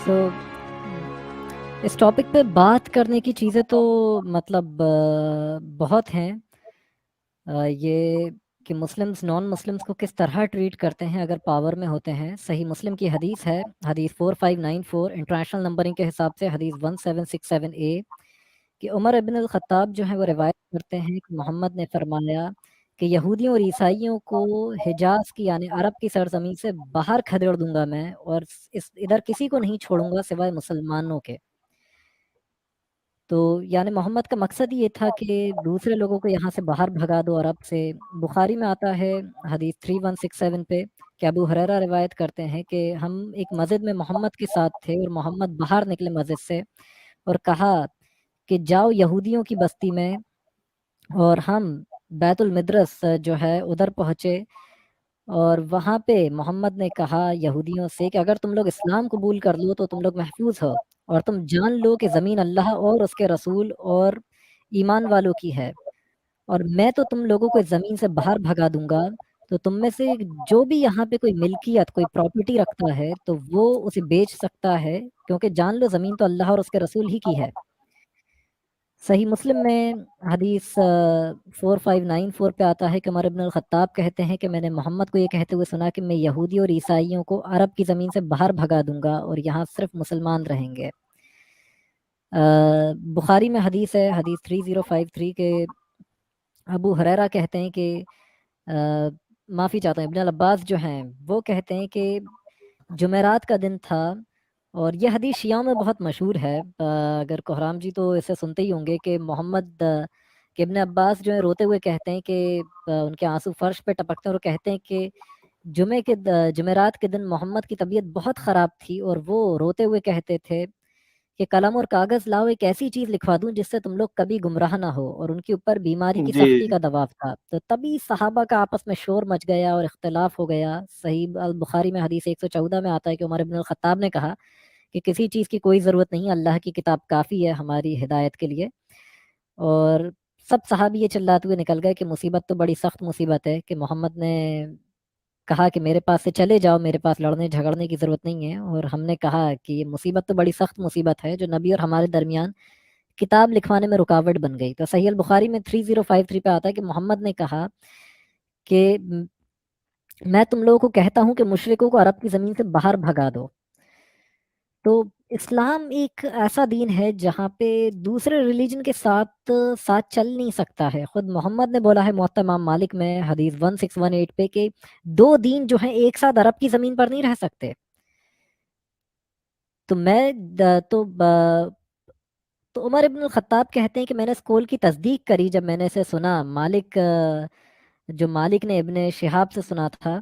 تو اس ٹاپک پہ بات کرنے کی چیزیں تو مطلب بہت ہیں. یہ کہ مسلمز نان مسلمز کو کس طرح ٹریٹ کرتے ہیں اگر پاور میں ہوتے ہیں. صحیح مسلم کی حدیث ہے، حدیث 4594، انٹرنیشنل نمبرنگ کے حساب سے حدیث 1767A، کہ عمر ابن الخطاب جو ہیں وہ روایت کرتے ہیں کہ محمد نے فرمایا کہ یہودیوں اور عیسائیوں کو حجاز کی یعنی عرب کی سرزمین سے باہر کھدیڑ دوں گا میں، اور ادھر کسی کو نہیں چھوڑوں گا سوائے مسلمانوں کے. تو یعنی محمد کا مقصد یہ تھا کہ دوسرے لوگوں کو یہاں سے باہر بھگا دو عرب سے. بخاری میں آتا ہے حدیث 3167 پہ کہ ابو ہریرہ روایت کرتے ہیں کہ ہم ایک مسجد میں محمد کے ساتھ تھے اور محمد باہر نکلے مسجد سے اور کہا کہ جاؤ یہودیوں کی بستی میں، اور ہم بیت المدرس جو ہے ادھر پہنچے، اور وہاں پہ محمد نے کہا یہودیوں سے کہ اگر تم لوگ اسلام قبول کر لو تو تم لوگ محفوظ ہو، اور تم جان لو کہ زمین اللہ اور اس کے رسول اور ایمان والوں کی ہے، اور میں تو تم لوگوں کو زمین سے باہر بھگا دوں گا. تو تم میں سے جو بھی یہاں پہ کوئی ملکیت کوئی پراپرٹی رکھتا ہے تو وہ اسے بیچ سکتا ہے، کیونکہ جان لو زمین تو اللہ اور اس کے رسول ہی کی ہے. صحیح مسلم میں حدیث 4594 پہ آتا ہے کہ عمر ابن الخطاب کہتے ہیں کہ میں نے محمد کو یہ کہتے ہوئے سنا کہ میں یہودی اور عیسائیوں کو عرب کی زمین سے باہر بھگا دوں گا اور یہاں صرف مسلمان رہیں گے. بخاری میں حدیث ہے، حدیث 3053 کے ابو ہریرہ کہتے ہیں کہ معافی چاہتا ہوں، ابن العباس جو ہیں وہ کہتے ہیں کہ جمعرات کا دن تھا، اور یہ حدیث شیعوں میں بہت مشہور ہے. اگر کوہرام جی تو اسے سنتے ہی ہوں گے کہ محمد کہ ابن عباس جو ہیں روتے ہوئے کہتے ہیں کہ ان کے آنسو فرش پہ ٹپکتے ہیں اور کہتے ہیں کہ جمعرات کے دن محمد کی طبیعت بہت خراب تھی، اور وہ روتے ہوئے کہتے تھے کہ قلم اور کاغذ لاؤ، ایک ایسی چیز لکھوا دوں جس سے تم لوگ کبھی گمراہ نہ ہو، اور ان کے اوپر بیماری کی جی سختی کا دباؤ تھا. تو تبھی صحابہ کا آپس میں شور مچ گیا اور اختلاف ہو گیا. صحیح البخاری میں حدیث 114 میں آتا ہے کہ عمر ابن الخطاب نے کہا کہ کسی چیز کی کوئی ضرورت نہیں، اللہ کی کتاب کافی ہے ہماری ہدایت کے لیے. اور سب صحابی یہ چلاتے ہوئے نکل گئے کہ مصیبت تو بڑی سخت مصیبت ہے، کہ محمد نے کہا کہ میرے پاس سے چلے جاؤ، میرے پاس لڑنے جھگڑنے کی ضرورت نہیں ہے. اور ہم نے کہا کہ یہ مصیبت تو بڑی سخت مصیبت ہے جو نبی اور ہمارے درمیان کتاب لکھوانے میں رکاوٹ بن گئی. تو صحیح البخاری میں 3053 پہ آتا ہے کہ محمد نے کہا کہ میں تم لوگوں کو کہتا ہوں کہ مشرکوں کو عرب کی زمین سے باہر بھگا دو. تو اسلام ایک ایسا دین ہے جہاں پہ دوسرے ریلیجن کے ساتھ ساتھ چل نہیں سکتا ہے. خود محمد نے بولا ہے موطا امام مالک میں حدیث 1618 پہ کہ دو دین جو ہیں ایک ساتھ عرب کی زمین پر نہیں رہ سکتے. تو میں تو عمر ابن الخطاب کہتے ہیں کہ میں نے اس قول کی تصدیق کری جب میں نے اسے سنا. جو مالک نے ابن شہاب سے سنا تھا،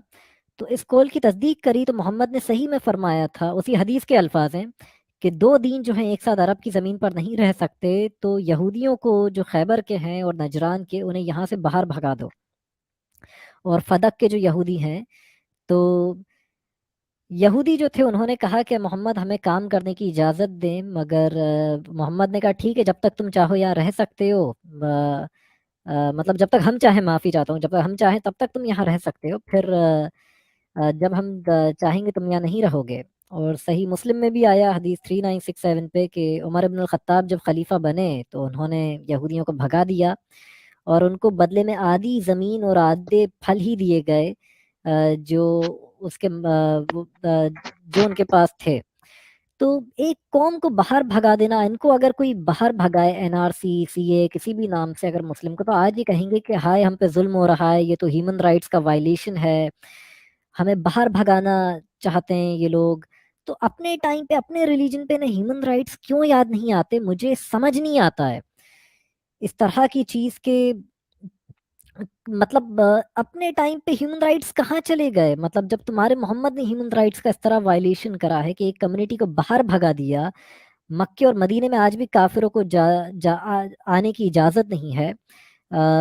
تو اس قول کی تصدیق کری تو محمد نے صحیح میں فرمایا تھا، اسی حدیث کے الفاظ ہیں کہ دو دین جو ہیں ایک ساتھ عرب کی زمین پر نہیں رہ سکتے. تو یہودیوں کو جو خیبر کے ہیں اور نجران کے، انہیں یہاں سے باہر بھگا دو، اور فدق کے جو یہودی ہیں، تو یہودی جو تھے انہوں نے کہا کہ محمد ہمیں کام کرنے کی اجازت دیں، مگر محمد نے کہا ٹھیک ہے، جب تک تم چاہو یہاں رہ سکتے ہو، مطلب جب تک ہم چاہیں، معافی چاہتا ہوں، جب تک ہم چاہیں تب تک تم یہاں رہ سکتے ہو، پھر جب ہم چاہیں گے تم یہاں نہیں رہو گے. اور صحیح مسلم میں بھی آیا حدیث 3967 پہ کہ عمر ابن الخطاب جب خلیفہ بنے تو انہوں نے یہودیوں کو بھگا دیا، اور ان کو بدلے میں آدھی زمین اور آدھے پھل ہی دیے گئے جو اس کے جو ان کے پاس تھے. تو ایک قوم کو باہر بھگا دینا، ان کو اگر کوئی باہر بھگائے NRC CA کسی بھی نام سے اگر مسلم کو، تو آج یہ کہیں گے کہ ہائے ہم پہ ظلم ہو رہا ہے، یہ تو ہیومن رائٹس کا وائلیشن ہے، ہمیں باہر بھگانا چاہتے ہیں یہ لوگ. تو اپنے ٹائم پہ اپنے ریلیجن پہ انہیں ہیومن رائٹس کیوں یاد نہیں آتے؟ مجھے سمجھ نہیں آتا ہے اس طرح کی چیز کے مطلب اپنے ٹائم پہ ہیومن رائٹس کہاں چلے گئے؟ مطلب جب تمہارے محمد نے ہیومن رائٹس کا اس طرح وائلیشن کرا ہے کہ ایک کمیونٹی کو باہر بھگا دیا. مکے اور مدینے میں آج بھی کافروں کو آنے کی اجازت نہیں ہے.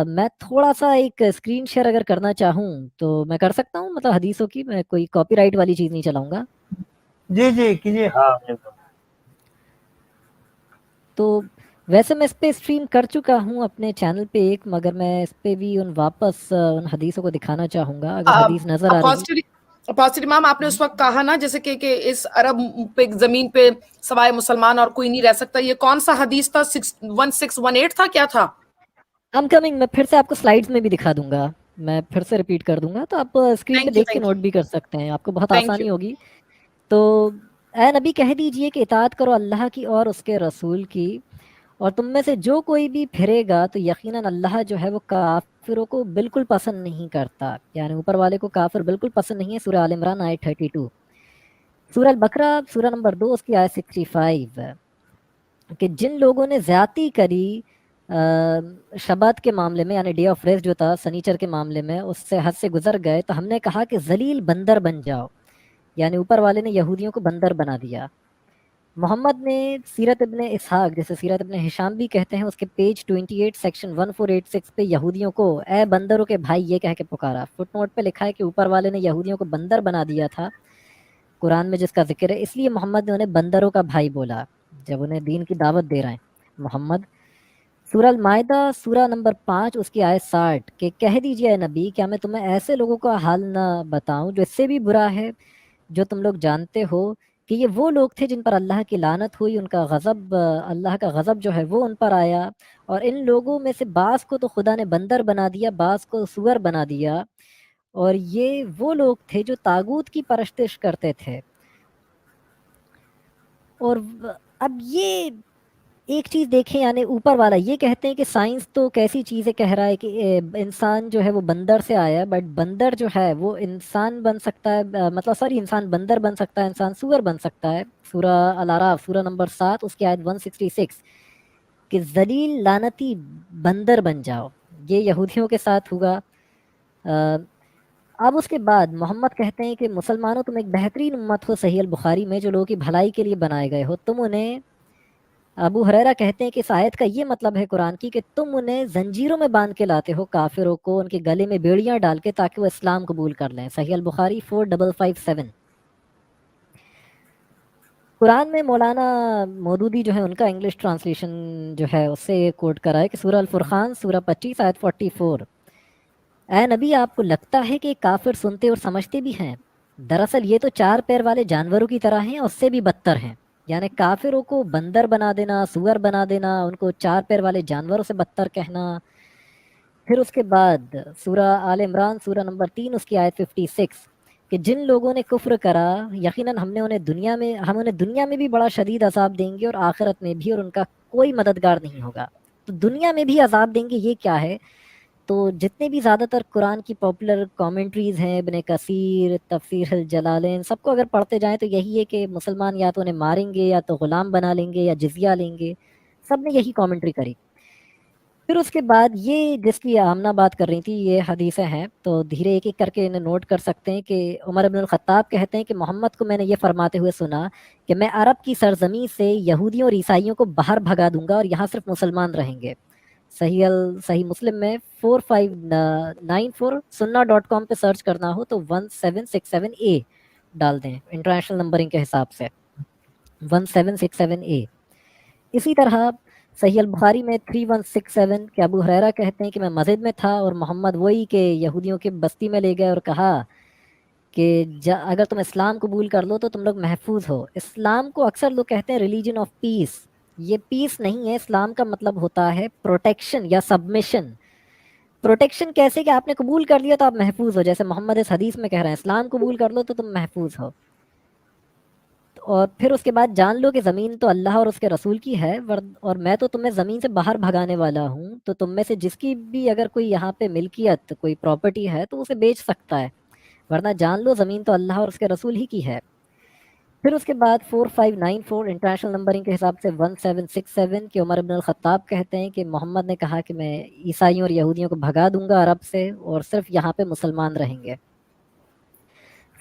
میں تھوڑا سا ایک اسکرین شیئر اگر کرنا چاہوں تو میں کر سکتا ہوں، مطلب حدیثوں کی، میں کوئی کاپی رائٹ والی چیز نہیں چلاؤں گا. جی جی کیجیے. ہاں تو ویسے میں اس پہ اسٹریم کر چکا ہوں اپنے چینل پہ ایک، مگر میں اس پہ بھی واپس ان حدیثوں کو دکھانا چاہوں گا اگر حدیث نظر آ رہی ہے. پاسٹر امام آپ نے اس وقت کہا نا جیسے کہ اس عرب پہ زمین پہ سوائے مسلمان اور کوئی نہیں رہ سکتا، یہ کون سا حدیث تھا؟ 1618 تھا، کیا تھا؟ I'm coming، میں پھر سے آپ کو سلائیڈز میں بھی دکھا دوں گا، میں پھر سے ریپیٹ کر دوں گا، تو آپ اسکرین پہ دیکھ کے نوٹ بھی کر سکتے ہیں، آپ کو بہت آسانی ہوگی۔ تو اے نبی کہہ دیجئے کہ اطاعت کرو اللہ کی اور اس کے رسول کی، اور تم میں سے جو کوئی بھی پھرے گا تو یقیناً اللہ جو ہے وہ کافروں کو بالکل پسند نہیں کرتا، یعنی اوپر والے کو کافر بالکل پسند نہیں ہے۔ سورہ آل عمران آیت 32، سورہ البقرہ سورہ نمبر 2 اس کی آیت 65، کہ جن لوگوں نے زیادتی کری شبات کے معاملے میں، یعنی ڈے آف ریسٹ جو تھا سنیچر کے معاملے میں، اس سے حد سے گزر گئے، تو ہم نے کہا کہ ذلیل بندر بن جاؤ، یعنی اوپر والے نے یہودیوں کو بندر بنا دیا۔ محمد نے سیرت ابن اسحاق، جیسے سیرت ابن ہشام بھی کہتے ہیں، اس کے پیج 28 سیکشن 1486 پہ یہودیوں کو اے بندروں کے بھائی یہ کہہ کے پکارا۔ فٹ نوٹ پہ لکھا ہے کہ اوپر والے نے یہودیوں کو بندر بنا دیا تھا قرآن میں جس کا ذکر ہے، اس لیے محمد نے انہیں بندروں کا بھائی بولا جب انہیں دین کی دعوت دے رہے ہیں محمد۔ سورہ المائدہ سورہ نمبر 5 اس کی آیت 60، کہ کہہ دیجئے اے نبی کیا میں تمہیں ایسے لوگوں کا حال نہ بتاؤں جو اس سے بھی برا ہے، جو تم لوگ جانتے ہو کہ یہ وہ لوگ تھے جن پر اللہ کی لعنت ہوئی، ان کا غضب، اللہ کا غضب جو ہے وہ ان پر آیا، اور ان لوگوں میں سے بعض کو تو خدا نے بندر بنا دیا، بعض کو سور بنا دیا، اور یہ وہ لوگ تھے جو طاغوت کی پرستش کرتے تھے۔ اور اب یہ ایک چیز دیکھیں، یعنی اوپر والا یہ کہتے ہیں کہ سائنس تو کیسی چیزیں کہہ رہا ہے کہ انسان جو ہے وہ بندر سے آیا ہے، بٹ بندر جو ہے وہ انسان بن سکتا ہے، مطلب سوری انسان بندر بن سکتا ہے، انسان سور بن سکتا ہے۔ سورہ الاعراف سورہ نمبر 7 اس کی آیت 166، کہ ذلیل لعنتی بندر بن جاؤ، یہ یہودیوں کے ساتھ ہوگا۔ اب اس کے بعد محمد کہتے ہیں کہ مسلمانوں تم ایک بہترین امت ہو، صحیح البخاری میں، جو لوگوں کی بھلائی کے لیے بنائے گئے ہو، تم انہیں، ابو ہریرہ کہتے ہیں کہ اس آیت کا یہ مطلب ہے قرآن کی کہ تم انہیں زنجیروں میں باندھ کے لاتے ہو، کافروں کو ان کے گلے میں بیڑیاں ڈال کے، تاکہ وہ اسلام قبول کر لیں، صحیح البخاری 4557۔ قرآن میں مولانا مودودی جو ہے ان کا انگلش ٹرانسلیشن جو ہے اس سے یہ کوٹ کرا ہے کہ سورہ الفرقان سورہ 25 آیت 44، اے نبی آپ کو لگتا ہے کہ کافر سنتے اور سمجھتے بھی ہیں، دراصل یہ تو 4 پیر والے جانوروں کی طرح ہیں، اس سے بھی بدتر ہیں، یعنی کافروں کو بندر بنا دینا، سور بنا دینا، ان کو 4 پیر والے جانوروں سے بدتر کہنا۔ پھر اس کے بعد سورہ آل عمران سورہ نمبر 3 اس کی آیت 56، کہ جن لوگوں نے کفر کرا یقیناً ہم انہیں دنیا میں بھی بڑا شدید عذاب دیں گے اور آخرت میں بھی، اور ان کا کوئی مددگار نہیں ہوگا۔ تو دنیا میں بھی عذاب دیں گے، یہ کیا ہے؟ تو جتنے بھی زیادہ تر قرآن کی پاپولر کامنٹریز ہیں، ابن کثیر، تفسیر الجلالین، سب کو اگر پڑھتے جائیں تو یہی ہے کہ مسلمان یا تو انہیں ماریں گے، یا تو غلام بنا لیں گے، یا جزیہ لیں گے، سب نے یہی کامنٹری کری۔ پھر اس کے بعد یہ جس کی آمنہ بات کر رہی تھی، یہ حدیثیں ہیں، تو دھیرے ایک ایک کر کے انہیں نوٹ کر سکتے ہیں، کہ عمر بن الخطاب کہتے ہیں کہ محمد کو میں نے یہ فرماتے ہوئے سنا کہ میں عرب کی سرزمین سے یہودیوں اور عیسائیوں کو باہر بھگا دوں گا اور یہاں صرف مسلمان رہیں گے۔ صحیح مسلم میں 4594، sunna.com پہ سرچ کرنا ہو تو 1767A ڈال دیں انٹرنیشنل نمبرنگ کے حساب سے، 1767A۔ اسی طرح صحیح البخاری میں 3167، کہ ابو ہریرہ کہتے ہیں کہ میں مسجد میں تھا اور محمد وہی کہ یہودیوں کے بستی میں لے گئے اور کہا کہ اگر تم اسلام قبول کر لو تو تم لوگ محفوظ ہو۔ اسلام کو اکثر لوگ کہتے ہیں ریلیجن آف پیس، یہ پیس نہیں ہے، اسلام کا مطلب ہوتا ہے پروٹیکشن یا سبمیشن۔ پروٹیکشن کیسے؟ کہ آپ نے قبول کر لیا تو آپ محفوظ ہو، جیسے محمد اس حدیث میں کہہ رہے ہیں اسلام قبول کر لو تو تم محفوظ ہو۔ اور پھر اس کے بعد جان لو کہ زمین تو اللہ اور اس کے رسول کی ہے، اور میں تو تمہیں زمین سے باہر بھگانے والا ہوں، تو تم میں سے جس کی بھی اگر کوئی یہاں پہ ملکیت، کوئی پراپرٹی ہے تو اسے بیچ سکتا ہے، ورنہ جان لو زمین تو اللہ اور اس کے رسول ہی کی ہے۔ پھر اس کے بعد 4594 انٹرنیشنل نمبرنگ کے حساب سے 1767، کہ عمر بن الخطاب کہتے ہیں کہ محمد نے کہا کہ میں عیسائیوں اور یہودیوں کو بھگا دوں گا عرب سے، اور صرف یہاں پہ مسلمان رہیں گے۔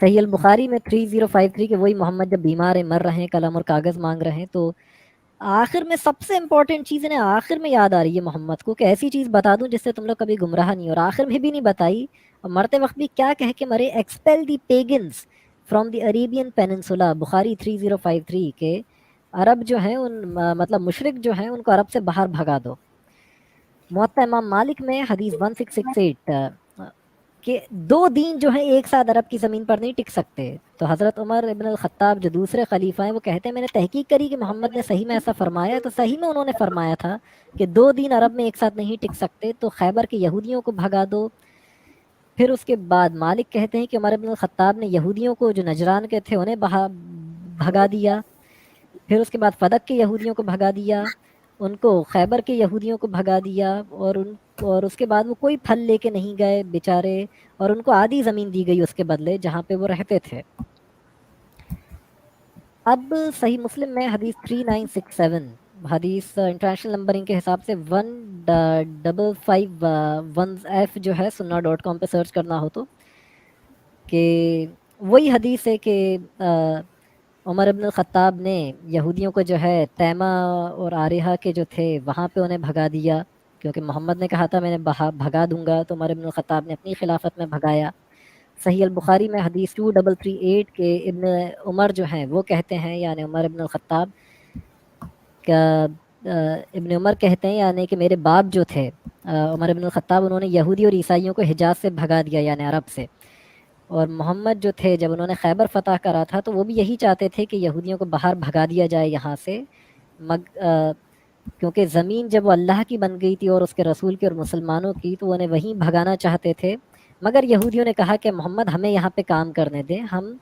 صحیح البخاری میں 3053، کہ وہی محمد جب بیمار ہیں، مر رہے ہیں، قلم اور کاغذ مانگ رہے ہیں، تو آخر میں سب سے امپورٹنٹ چیز انہیں آخر میں یاد آ رہی ہے محمد کو، کہ ایسی چیز بتا دوں جس سے تم لوگ کبھی گمراہ نہیں، اور آخر میں بھی نہیں بتائی، اور مرتے وقت بھی کیا کہہ کے مرے، expel the pagans from the Arabian Peninsula, Bukhari 3053، کہ عرب جو ہیں مطلب مشرک جو ہیں ان کو عرب سے باہر بھگا دو۔ موطا امام مالک میں حدیث 1668، کہ 2 دین جو ہیں ایک ساتھ عرب کی زمین پر نہیں ٹک سکتے. تو حضرت عمر ابن الخطاب جو دوسرے خلیفہ ہیں وہ کہتے ہیں میں نے تحقیق کری کہ محمد نے صحیح میں ایسا فرمایا, تو صحیح میں انہوں نے فرمایا تھا کہ 2 دین عرب میں ایک ساتھ نہیں ٹک سکتے, تو خیبر کے یہودیوں کو بھگا دو. پھر اس کے بعد مالک کہتے ہیں کہ عمر ابن الخطاب نے یہودیوں کو جو نجران کے تھے انہیں بھگا دیا. پھر اس کے بعد فدق کے یہودیوں کو بھگا دیا, ان کو خیبر کے یہودیوں کو بھگا دیا, اور اس کے بعد وہ کوئی پھل لے کے نہیں گئے بیچارے, اور ان کو آدھی زمین دی گئی اس کے بدلے جہاں پہ وہ رہتے تھے. اب صحیح مسلم میں حدیث 3967, حدیث انٹرنیشنل نمبرنگ کے حساب سے 1551F جو ہے sunnah.com پہ سرچ کرنا ہو تو, کہ وہی حدیث ہے کہ عمر ابن الخطاب نے یہودیوں کو جو ہے تیمہ اور آریحہ کے جو تھے وہاں پہ انہیں بھگا دیا, کیونکہ محمد نے کہا تھا میں نے بھگا دوں گا, تو عمر ابن الخطاب نے اپنی خلافت میں بھگایا. صحیح البخاری میں حدیث 2338 کے ابن عمر جو ہیں وہ کہتے ہیں, یعنی عمر ابن الخطاب کا ابن عمر کہتے ہیں یعنی کہ میرے باپ جو تھے عمر ابن الخطاب, انہوں نے یہودی اور عیسائیوں کو حجاز سے بھگا دیا یعنی عرب سے. اور محمد جو تھے جب انہوں نے خیبر فتح کرا تھا تو وہ بھی یہی چاہتے تھے کہ یہودیوں کو باہر بھگا دیا جائے یہاں سے, کیونکہ زمین جب وہ اللہ کی بن گئی تھی اور اس کے رسول کی اور مسلمانوں کی, تو انہیں وہیں بھگانا چاہتے تھے. مگر یہودیوں نے کہا کہ محمد ہمیں یہاں پہ کام کرنے دیں, ہم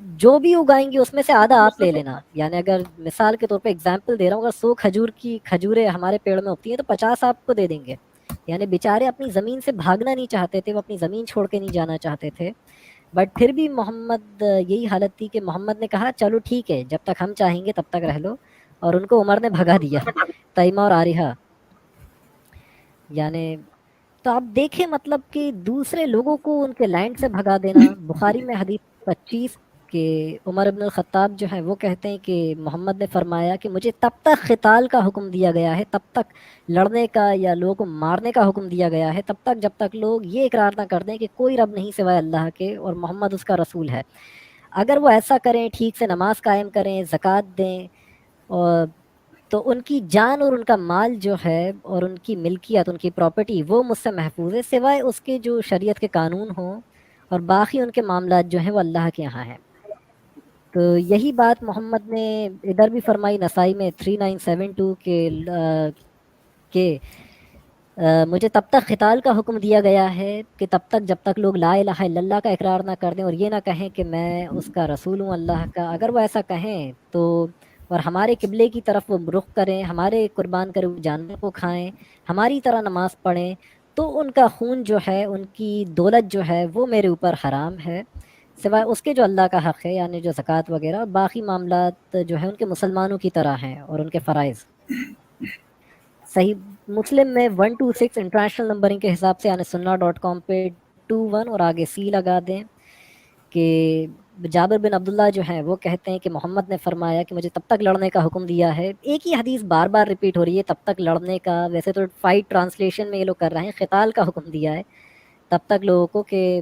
جو بھی اگائیں گے اس میں سے آدھا آپ لے لینا. یعنی اگر مثال کے طور پہ اگزامپل دے رہا ہوں, اگر 100 کھجوریں ہمارے پیڑ میں ہوتی ہیں تو 50 آپ کو دے دیں گے. یعنی بیچارے اپنی زمین سے بھاگنا نہیں چاہتے تھے, وہ اپنی زمین چھوڑ کے نہیں جانا چاہتے تھے. بٹ پھر بھی محمد یہی حالت تھی کہ محمد نے کہا چلو ٹھیک ہے, جب تک ہم چاہیں گے تب تک رہ لو, اور ان کو عمر نے بھگا دیا تیمہ اور آریحہ. یعنی تو آپ دیکھیں مطلب کہ دوسرے لوگوں کو ان کے لینڈ سے بھگا دینا. بخاری میں حدیث 25 کہ عمر ابن الخطاب جو ہیں وہ کہتے ہیں کہ محمد نے فرمایا کہ مجھے تب تک قتال کا حکم دیا گیا ہے, تب تک لڑنے کا یا لوگوں کو مارنے کا حکم دیا گیا ہے, تب تک جب تک لوگ یہ اقرار نہ کر دیں کہ کوئی رب نہیں سوائے اللہ کے اور محمد اس کا رسول ہے. اگر وہ ایسا کریں, ٹھیک سے نماز قائم کریں, زکوٰۃ دیں, اور تو ان کی جان اور ان کا مال جو ہے اور ان کی ملکیت, ان کی پراپرٹی وہ مجھ سے محفوظ ہے, سوائے اس کے جو شریعت کے قانون ہوں, اور باقی ان کے معاملات جو ہیں وہ اللہ کے یہاں ہیں. تو یہی بات محمد نے ادھر بھی فرمائی نسائی میں 3972 کہ مجھے تب تک قتال کا حکم دیا گیا ہے کہ تب تک جب تک لوگ لا الہ الا اللہ کا اقرار نہ کر دیں اور یہ نہ کہیں کہ میں اس کا رسول ہوں اللہ کا. اگر وہ ایسا کہیں تو اور ہمارے قبلے کی طرف وہ رخ کریں, ہمارے قربان کرے ہوئے جانور کو کھائیں, ہماری طرح نماز پڑھیں, تو ان کا خون جو ہے, ان کی دولت جو ہے وہ میرے اوپر حرام ہے, سوائے اس کے جو اللہ کا حق ہے, یعنی جو زکوٰۃ وغیرہ, اور باقی معاملات جو ہیں ان کے مسلمانوں کی طرح ہیں اور ان کے فرائض. صحیح مسلم میں 126 انٹرنیشنل نمبرنگ کے حساب سے, یعنی sunnah.com پہ 21 اور آگے سی لگا دیں, کہ جابر بن عبداللہ جو ہیں وہ کہتے ہیں کہ محمد نے فرمایا کہ مجھے تب تک لڑنے کا حکم دیا ہے. ایک ہی حدیث بار بار ریپیٹ ہو رہی ہے, تب تک لڑنے کا. ویسے تو فائٹ ٹرانسلیشن میں یہ لوگ کر رہے ہیں, قتال کا حکم دیا ہے تب تک لوگوں کو کہ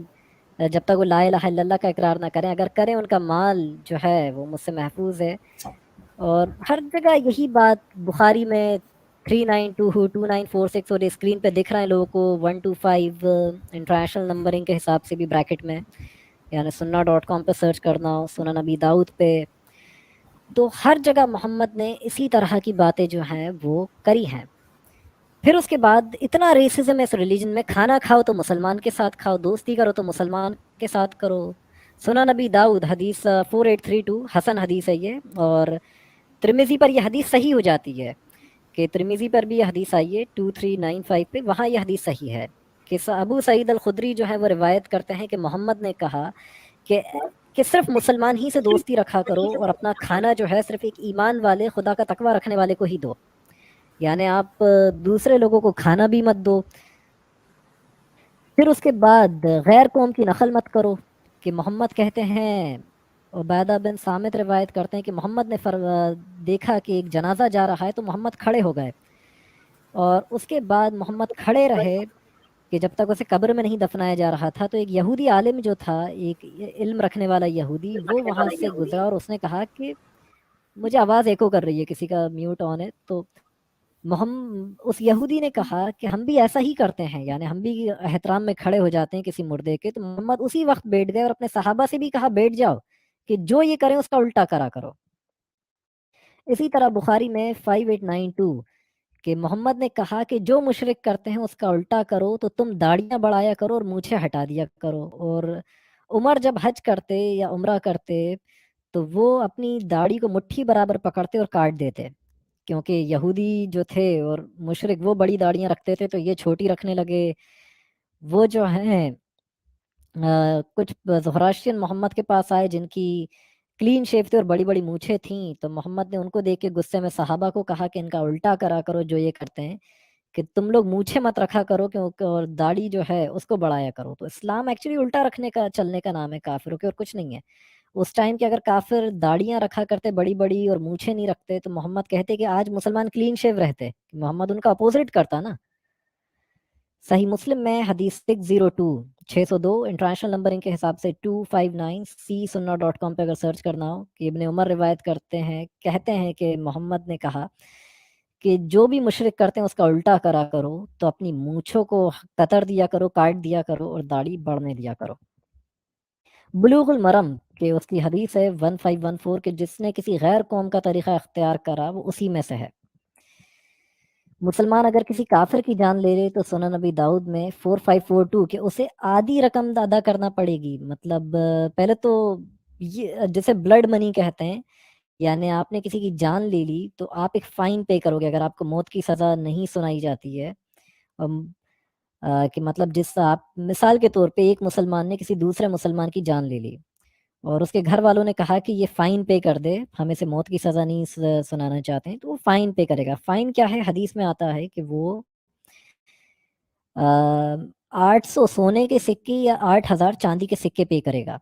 جب تک وہ لا الہ الا اللہ کا اقرار نہ کریں. اگر کریں ان کا مال جو ہے وہ مجھ سے محفوظ ہے. اور ہر جگہ یہی بات بخاری میں 3922946, اور اسکرین پہ دکھ رہے ہیں لوگوں کو 125 انٹرنیشنل نمبرنگ کے حساب سے بھی بریکٹ میں, یعنی sunnah.com پہ سرچ کرنا, سنن نبی داؤد پہ. تو ہر جگہ محمد نے اسی طرح کی باتیں جو ہیں وہ کری ہیں. پھر اس کے بعد اتنا ریسزم اس ریلیجن میں, کھانا کھاؤ تو مسلمان کے ساتھ کھاؤ, دوستی کرو تو مسلمان کے ساتھ کرو. سنن نبی داؤد حدیث 4832 حسن حدیث ہے یہ, اور ترمذی پر یہ حدیث صحیح ہو جاتی ہے, کہ ترمذی پر بھی یہ حدیث آئی ہے 2395 پہ, وہاں یہ حدیث صحیح ہے. کہ ابو سعید الخدری جو ہے وہ روایت کرتے ہیں کہ محمد نے کہا کہ صرف مسلمان ہی سے دوستی رکھا کرو, اور اپنا کھانا جو ہے صرف ایک ایمان والے, خدا کا تقوی رکھنے والے کو ہی دو. یعنی آپ دوسرے لوگوں کو کھانا بھی مت دو. پھر اس کے بعد غیر قوم کی نقل مت کرو, کہ محمد کہتے ہیں, عبیدہ بن صامت روایت کرتے ہیں کہ محمد نے دیکھا کہ ایک جنازہ جا رہا ہے تو محمد کھڑے ہو گئے, اور اس کے بعد محمد کھڑے رہے کہ جب تک اسے قبر میں نہیں دفنایا جا رہا تھا. تو ایک یہودی عالم جو تھا, ایک علم رکھنے والا یہودی, وہ وہاں سے گزرا اور اس نے کہا کہ مجھے آواز ایکو کر رہی ہے, کسی کا میوٹ آن ہے. تو اس یہودی نے کہا کہ ہم بھی ایسا ہی کرتے ہیں، یعنی ہم بھی احترام میں کھڑے ہو جاتے ہیں کسی مردے کے، تو محمد اسی وقت بیٹھ گئے اور اپنے صحابہ سے بھی کہا بیٹھ جاؤ کہ جو یہ کریں اس کا الٹا کرا کرو۔ اسی طرح بخاری میں 5892 کہ محمد نے کہا کہ جو مشرک کرتے ہیں اس کا الٹا کرو، تو تم داڑیاں بڑھایا کرو اور مونچھیں ہٹا دیا کرو۔ اور عمر جب حج کرتے یا عمرہ کرتے تو وہ اپنی داڑھی کو مٹھی برابر پکڑتے اور کاٹ دیتے، کیونکہ یہودی جو تھے اور مشرک وہ بڑی داڑیاں رکھتے تھے تو یہ چھوٹی رکھنے لگے۔ وہ جو ہیں کچھ زہراشین محمد کے پاس آئے جن کی کلین شیف تھے اور بڑی بڑی مونچھیں تھیں، تو محمد نے ان کو دیکھ کے غصے میں صحابہ کو کہا کہ ان کا الٹا کرا کرو جو یہ کرتے ہیں، کہ تم لوگ مونچھیں مت رکھا کرو کیونکہ اور داڑھی جو ہے اس کو بڑھایا کرو۔ تو اسلام ایکچولی الٹا رکھنے کا چلنے کا نام ہے کافروں کے، اور کچھ نہیں ہے۔ اس ٹائم کے اگر کافر داڑیاں رکھا کرتے بڑی بڑی اور مونچھیں نہیں رکھتے تو محمد کہتے کہ آج مسلمان کلین شیو رہتے، محمد ان کا اپوزٹ کرتا نا۔ صحیح مسلم میں حدیث 602 انٹرنیشنل نمبرنگ کے حساب سے 259 csunna.com پہ اگر سرچ کرنا ہو کہ ابن عمر روایت کرتے ہیں، کہتے ہیں کہ محمد نے کہا کہ جو بھی مشرک کرتے ہیں اس کا الٹا کرا کرو، تو اپنی مونچھوں کو قطر دیا کرو، کاٹ دیا کرو اور داڑھی بڑھنے دیا کرو۔ بلوغ المرم کہ اس کی حدیث ہے 1514 کہ جس نے کسی غیر قوم کا طریقہ اختیار کرا وہ اسی میں سے ہے۔ مسلمان اگر کسی کافر کی جان لے لے تو سنن نبی داؤد میں 4542 کہ اسے آدھی رقم ادا کرنا پڑے گی۔ مطلب پہلے تو یہ جسے بلڈ منی کہتے ہیں، یعنی آپ نے کسی کی جان لے لی تو آپ ایک فائن پے کرو گے اگر آپ کو موت کی سزا نہیں سنائی جاتی ہے۔ کہ مطلب جس آپ مثال کے طور پہ ایک مسلمان نے کسی دوسرے مسلمان کی جان لے لی اور اس کے گھر والوں نے کہا کہ یہ فائن پے کر دے، ہم اسے موت کی سزا نہیں سنانا چاہتے ہیں، تو وہ فائن پے کرے گا۔ فائن کیا ہے؟ حدیث میں آتا ہے کہ وہ 800 سونے کے سکے یا 8000 چاندی کے سکے پے کرے گا۔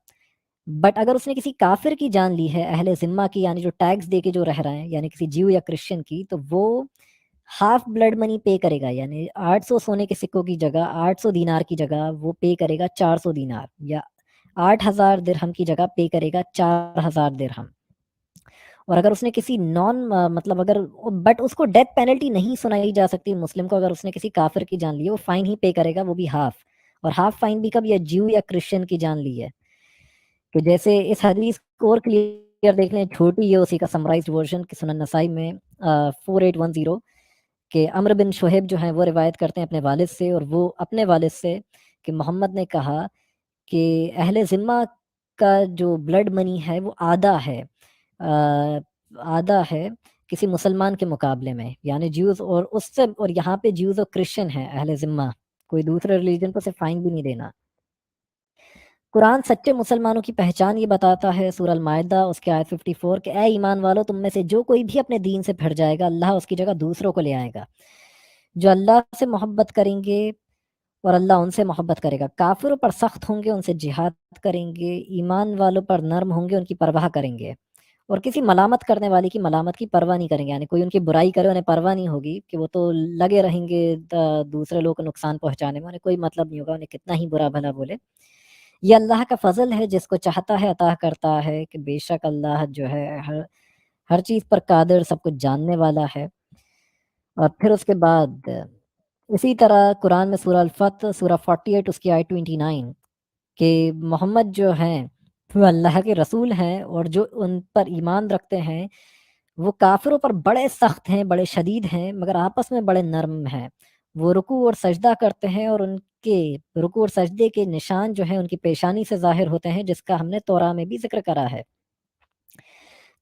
بٹ اگر اس نے کسی کافر کی جان لی ہے، اہل ذمہ کی، یعنی جو ٹیکس دے کے جو رہ رہے ہیں، یعنی کسی جیو یا کرسچن کی، تو وہ ہاف بلڈ منی پے کرے گا، یعنی 800 سونے کے سکوں کی جگہ 800 دینار کی جگہ وہ پے کرے گا 400 دینار، یا 8000 درہم کی جگہ پے کرے گا 4000 درہم۔ اور اگر اس نے کسی مطلب اگر بٹ اس کو ڈیتھ پینلٹی نہیں سنائی جا سکتی مسلم کو، اگر اس نے کسی کافر کی جان لی ہے وہ فائن ہی پے کرے گا، وہ بھی ہاف۔ اور ہاف فائن بھی کب؟ یا جیو یا کرسچن کی جان لی ہے، کہ جیسے اس حدیث کو اور کلیئر دیکھ لیں، چھوٹی ہے اسی کا سمرائزڈ ورژن کہ سنن نسائی میں 4810 کہ عمر بن شہیب جو ہیں وہ روایت کرتے ہیں اپنے والد سے، اور وہ اپنے والد سے کہ محمد نے کہا کہ اہل ذمہ کا جو بلڈ منی ہے وہ آدھا ہے کسی مسلمان کے مقابلے میں، یعنی جیوز، اور اس سے، اور یہاں پہ جیوز اور کرسچن ہیں اہل ذمہ، کوئی دوسرے ریلیجن پر سے فائن بھی نہیں دینا۔ قرآن سچے مسلمانوں کی پہچان یہ بتاتا ہے، سورہ المائدہ اس کے آیت 54 کہ اے ایمان والو تم میں سے جو کوئی بھی اپنے دین سے پھر جائے گا اللہ اس کی جگہ دوسروں کو لے آئے گا جو اللہ سے محبت کریں گے اور اللہ ان سے محبت کرے گا۔ کافروں پر سخت ہوں گے، ان سے جہاد کریں گے، ایمان والوں پر نرم ہوں گے، ان کی پرواہ کریں گے، اور کسی ملامت کرنے والی کی ملامت کی پرواہ نہیں کریں گے، یعنی کوئی ان کی برائی کرے انہیں پرواہ نہیں ہوگی کہ وہ تو لگے رہیں گے دوسرے لوگوں کو نقصان پہنچانے میں، انہیں کوئی مطلب نہیں ہوگا انہیں کتنا ہی برا بھلا بولے۔ یہ اللہ کا فضل ہے، جس کو چاہتا ہے عطا کرتا ہے، کہ بے شک اللہ جو ہے ہر چیز پر قادر، سب کچھ جاننے والا ہے۔ اور پھر اس کے بعد اسی طرح قرآن میں سورہ الفتح سورہ 48 اس کی آیت 29 کہ محمد جو ہیں وہ اللہ کے رسول ہیں اور جو ان پر ایمان رکھتے ہیں وہ کافروں پر بڑے سخت ہیں، بڑے شدید ہیں، مگر آپس میں بڑے نرم ہیں۔ وہ رکوع اور سجدہ کرتے ہیں اور ان کے رکوع اور سجدے کے نشان جو ہیں ان کی پیشانی سے ظاہر ہوتے ہیں، جس کا ہم نے توراہ میں بھی ذکر کرا ہے۔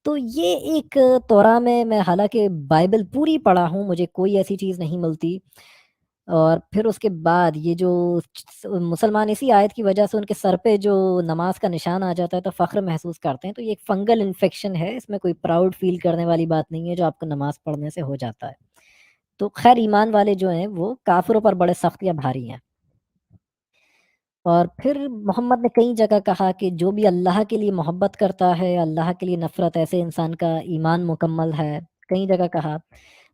تو یہ ایک توراہ میں حالانکہ بائبل پوری پڑھا ہوں، مجھے کوئی ایسی چیز نہیں ملتی، اور پھر اس کے بعد یہ جو مسلمان اسی آیت کی وجہ سے ان کے سر پہ جو نماز کا نشان آ جاتا ہے تو فخر محسوس کرتے ہیں، تو یہ ایک فنگل انفیکشن ہے، اس میں کوئی پراؤڈ فیل کرنے والی بات نہیں ہے، جو آپ کو نماز پڑھنے سے ہو جاتا ہے۔ تو خیر ایمان والے جو ہیں وہ کافروں پر بڑے سخت یا بھاری ہیں۔ اور پھر محمد نے کئی جگہ کہا کہ جو بھی اللہ کے لیے محبت کرتا ہے، اللہ کے لیے نفرت، ایسے انسان کا ایمان مکمل ہے، کئی جگہ کہا۔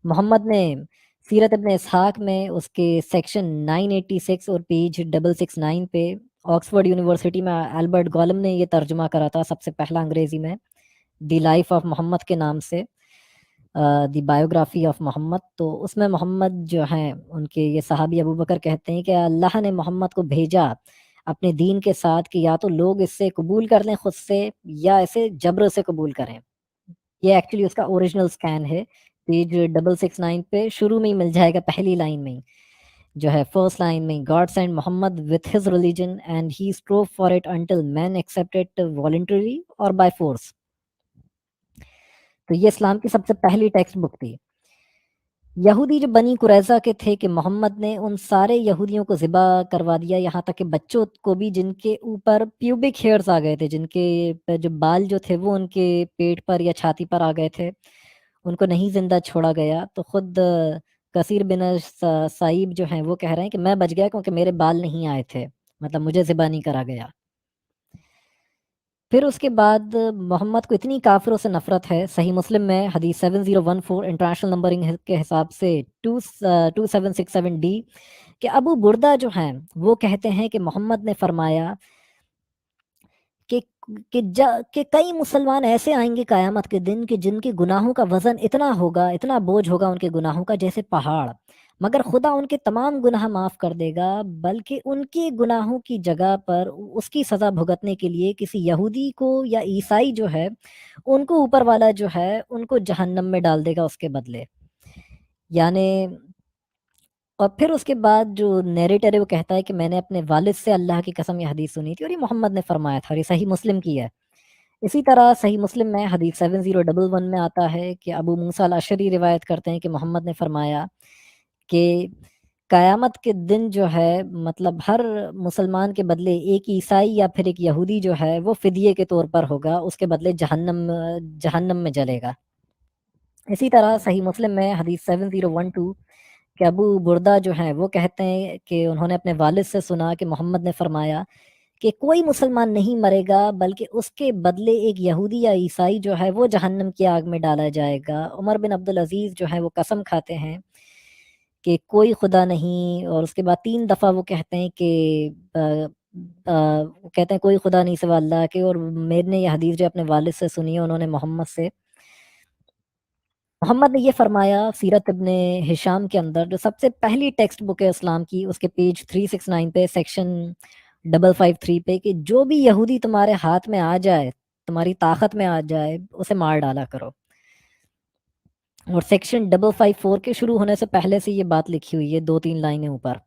محمد نے سیرت ابن اسحاق میں اس کے سیکشن 986 اور پیج 669 پہ آکسفورڈ یونیورسٹی میں البرٹ گولم نے یہ ترجمہ کرا تھا سب سے پہلا انگریزی میں، دی لائف آف محمد کے نام سے، دی بایوگرافی آف محمد، تو اس میں محمد جو ہیں ان کے یہ صحابی ابو بکر کہتے ہیں کہ اللہ نے محمد کو بھیجا اپنے دین کے ساتھ کہ یا تو لوگ اس سے قبول کر لیں خود سے یا اسے جبر سے قبول کریں. یہ ایکچولی اس کا اوریجنل سکین ہے، پیج 669 پہ شروع میں ہی مل جائے گا، پہلی لائن میں ہی جو ہے، فرسٹ لائن میں، God send Muhammad with his religion and he strove for it until men accept it voluntarily اور بائی فورس. تو یہ اسلام کی سب سے پہلی ٹیکسٹ بک تھی. یہودی جو بنی قریظہ کے تھے کہ محمد نے ان سارے یہودیوں کو ذبح کروا دیا، یہاں تک کہ بچوں کو بھی جن کے اوپر پیوبک ہیئرز آ گئے تھے، جن کے جو بال جو تھے وہ ان کے پیٹ پر یا چھاتی پر آ گئے تھے، ان کو نہیں زندہ چھوڑا گیا. تو خود کثیر بن سائب جو ہیں وہ کہہ رہے ہیں کہ میں بچ گیا کیونکہ میرے بال نہیں آئے تھے، مطلب مجھے ذبح نہیں کرا گیا. پھر اس کے بعد محمد کو اتنی کافروں سے نفرت ہے، صحیح مسلم میں حدیث 7014 انٹرنیشنل نمبرنگ کے حساب سے 2767 کہ ابو بردہ جو ہیں وہ کہتے ہیں کہ محمد نے فرمایا کہ کئی مسلمان ایسے آئیں گے قیامت کے دن کہ جن کے گناہوں کا وزن اتنا ہوگا، اتنا بوجھ ہوگا ان کے گناہوں کا جیسے پہاڑ، مگر خدا ان کے تمام گناہ معاف کر دے گا، بلکہ ان کے گناہوں کی جگہ پر اس کی سزا بھگتنے کے لیے کسی یہودی کو یا عیسائی جو ہے ان کو اوپر والا جو ہے ان کو جہنم میں ڈال دے گا اس کے بدلے. یعنی اور پھر اس کے بعد جو نیریٹر ہے وہ کہتا ہے کہ میں نے اپنے والد سے اللہ کی قسم یہ حدیث سنی تھی اور یہ محمد نے فرمایا تھا، اور یہ صحیح مسلم کی ہے. اسی طرح صحیح مسلم میں حدیث 7011 میں آتا ہے کہ ابو موسیٰ الاشعری روایت کرتے ہیں کہ محمد نے فرمایا کہ قیامت کے دن جو ہے مطلب ہر مسلمان کے بدلے ایک عیسائی یا پھر ایک یہودی جو ہے وہ فدیے کے طور پر ہوگا، اس کے بدلے جہنم میں جلے گا. اسی طرح صحیح مسلم میں حدیث 7012 کہ ابو بردہ جو ہیں وہ کہتے ہیں کہ انہوں نے اپنے والد سے سنا کہ محمد نے فرمایا کہ کوئی مسلمان نہیں مرے گا بلکہ اس کے بدلے ایک یہودی یا عیسائی جو ہے وہ جہنم کی آگ میں ڈالا جائے گا. عمر بن عبدالعزیز جو ہیں وہ قسم کھاتے ہیں کہ کوئی خدا نہیں، اور اس کے بعد 3 دفعہ وہ کہتے ہیں کہ کہتے ہیں کوئی خدا نہیں سوا اللہ کے. اور میں نے یہ حدیث جو اپنے والد سے سنی ہے، انہوں نے محمد سے، محمد نے یہ فرمایا سیرت ابن ہشام کے اندر جو سب سے پہلی ٹیکسٹ بک ہے اسلام کی، اس کے پیج 369 پہ سیکشن 553 پہ کہ جو بھی یہودی تمہارے ہاتھ میں آ جائے، تمہاری طاقت میں آ جائے، اسے مار ڈالا کرو. اور سیکشن 554 کے شروع ہونے سے پہلے سے یہ بات لکھی ہوئی ہے 2-3 لائنیں اوپر.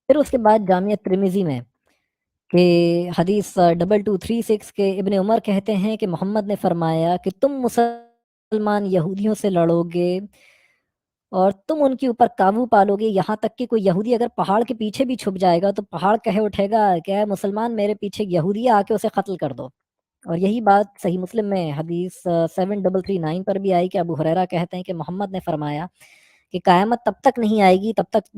پھر اس کے بعد جامعہ ترمذی میں کہ حدیث 2236 کے ابن عمر کہتے ہیں کہ محمد نے فرمایا کہ تم مسلمان یہودیوں سے لڑو گے اور تم ان کے اوپر قابو پالو گے، یہاں تک کہ کوئی یہودی اگر پہاڑ کے پیچھے بھی چھپ جائے گا تو پہاڑ کہے اٹھے گا کہ اے مسلمان میرے پیچھے یہودی آ کے اسے قتل کر دو. اور یہی بات صحیح مسلم میں حدیث 7339 پر بھی آئی کہ ابو ہریرہ کہتے ہیں کہ محمد نے فرمایا کہ قیامت تب تک نہیں آئے گی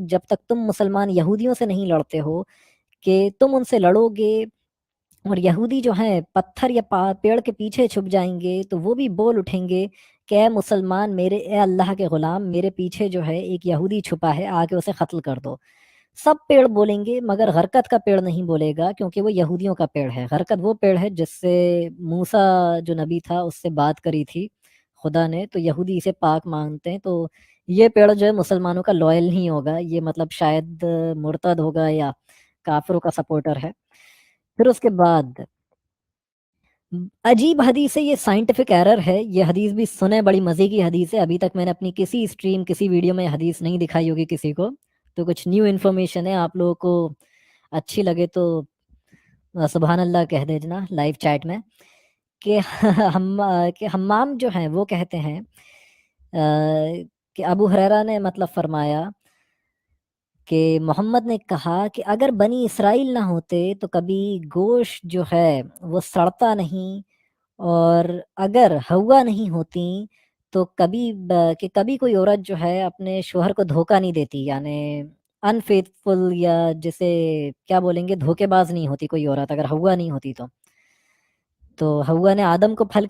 جب تک تم مسلمان یہودیوں سے نہیں لڑتے ہو کہ تم ان سے لڑو گے، اور یہودی جو ہیں پتھر یا پیڑ کے پیچھے چھپ جائیں گے تو وہ بھی بول اٹھیں گے کہ اے مسلمان اے اللہ کے غلام، میرے پیچھے جو ہے ایک یہودی چھپا ہے، آ کے اسے قتل کر دو. سب پیڑ بولیں گے مگر غرقت کا پیڑ نہیں بولے گا، کیونکہ وہ یہودیوں کا پیڑ ہے. غرقت وہ پیڑ ہے جس سے موسیٰ جو نبی تھا اس سے بات کری تھی خدا نے، تو یہودی اسے پاک مانتے ہیں. تو یہ پیڑ جو ہے مسلمانوں کا لوئل نہیں ہوگا، یہ مطلب شاید مرتد ہوگا یا کافروں کا سپورٹر ہے. پھر اس کے بعد عجیب حدیث ہے، یہ سائنٹیفک ایرر ہے، یہ حدیث بھی سنیں، بڑی مزے کی حدیث ہے. ابھی تک میں نے اپنی کسی اسٹریم کسی ویڈیو میں حدیث نہیں دکھائی ہوگی کسی کو، تو کچھ نیو انفارمیشن ہے، آپ لوگوں کو اچھی لگے تو سبحان اللہ کہہ دینا لائیو چیٹ میں. کہ حمام جو ہیں وہ کہتے ہیں کہ ابو ہریرہ نے مطلب فرمایا کہ محمد نے کہا کہ اگر بنی اسرائیل نہ ہوتے تو کبھی گوشت جو ہے وہ سڑتا نہیں، اور اگر ہوا نہیں ہوتی تو کبھی کوئی عورت جو ہے اپنے شوہر کو دھوکہ نہیں دیتی، یعنی انفیتھفل یا جسے کیا بولیں گے، دھوکے باز نہیں ہوتی کوئی عورت اگر ہوا نہیں ہوتی. تو ہوا نے آدم کو پھل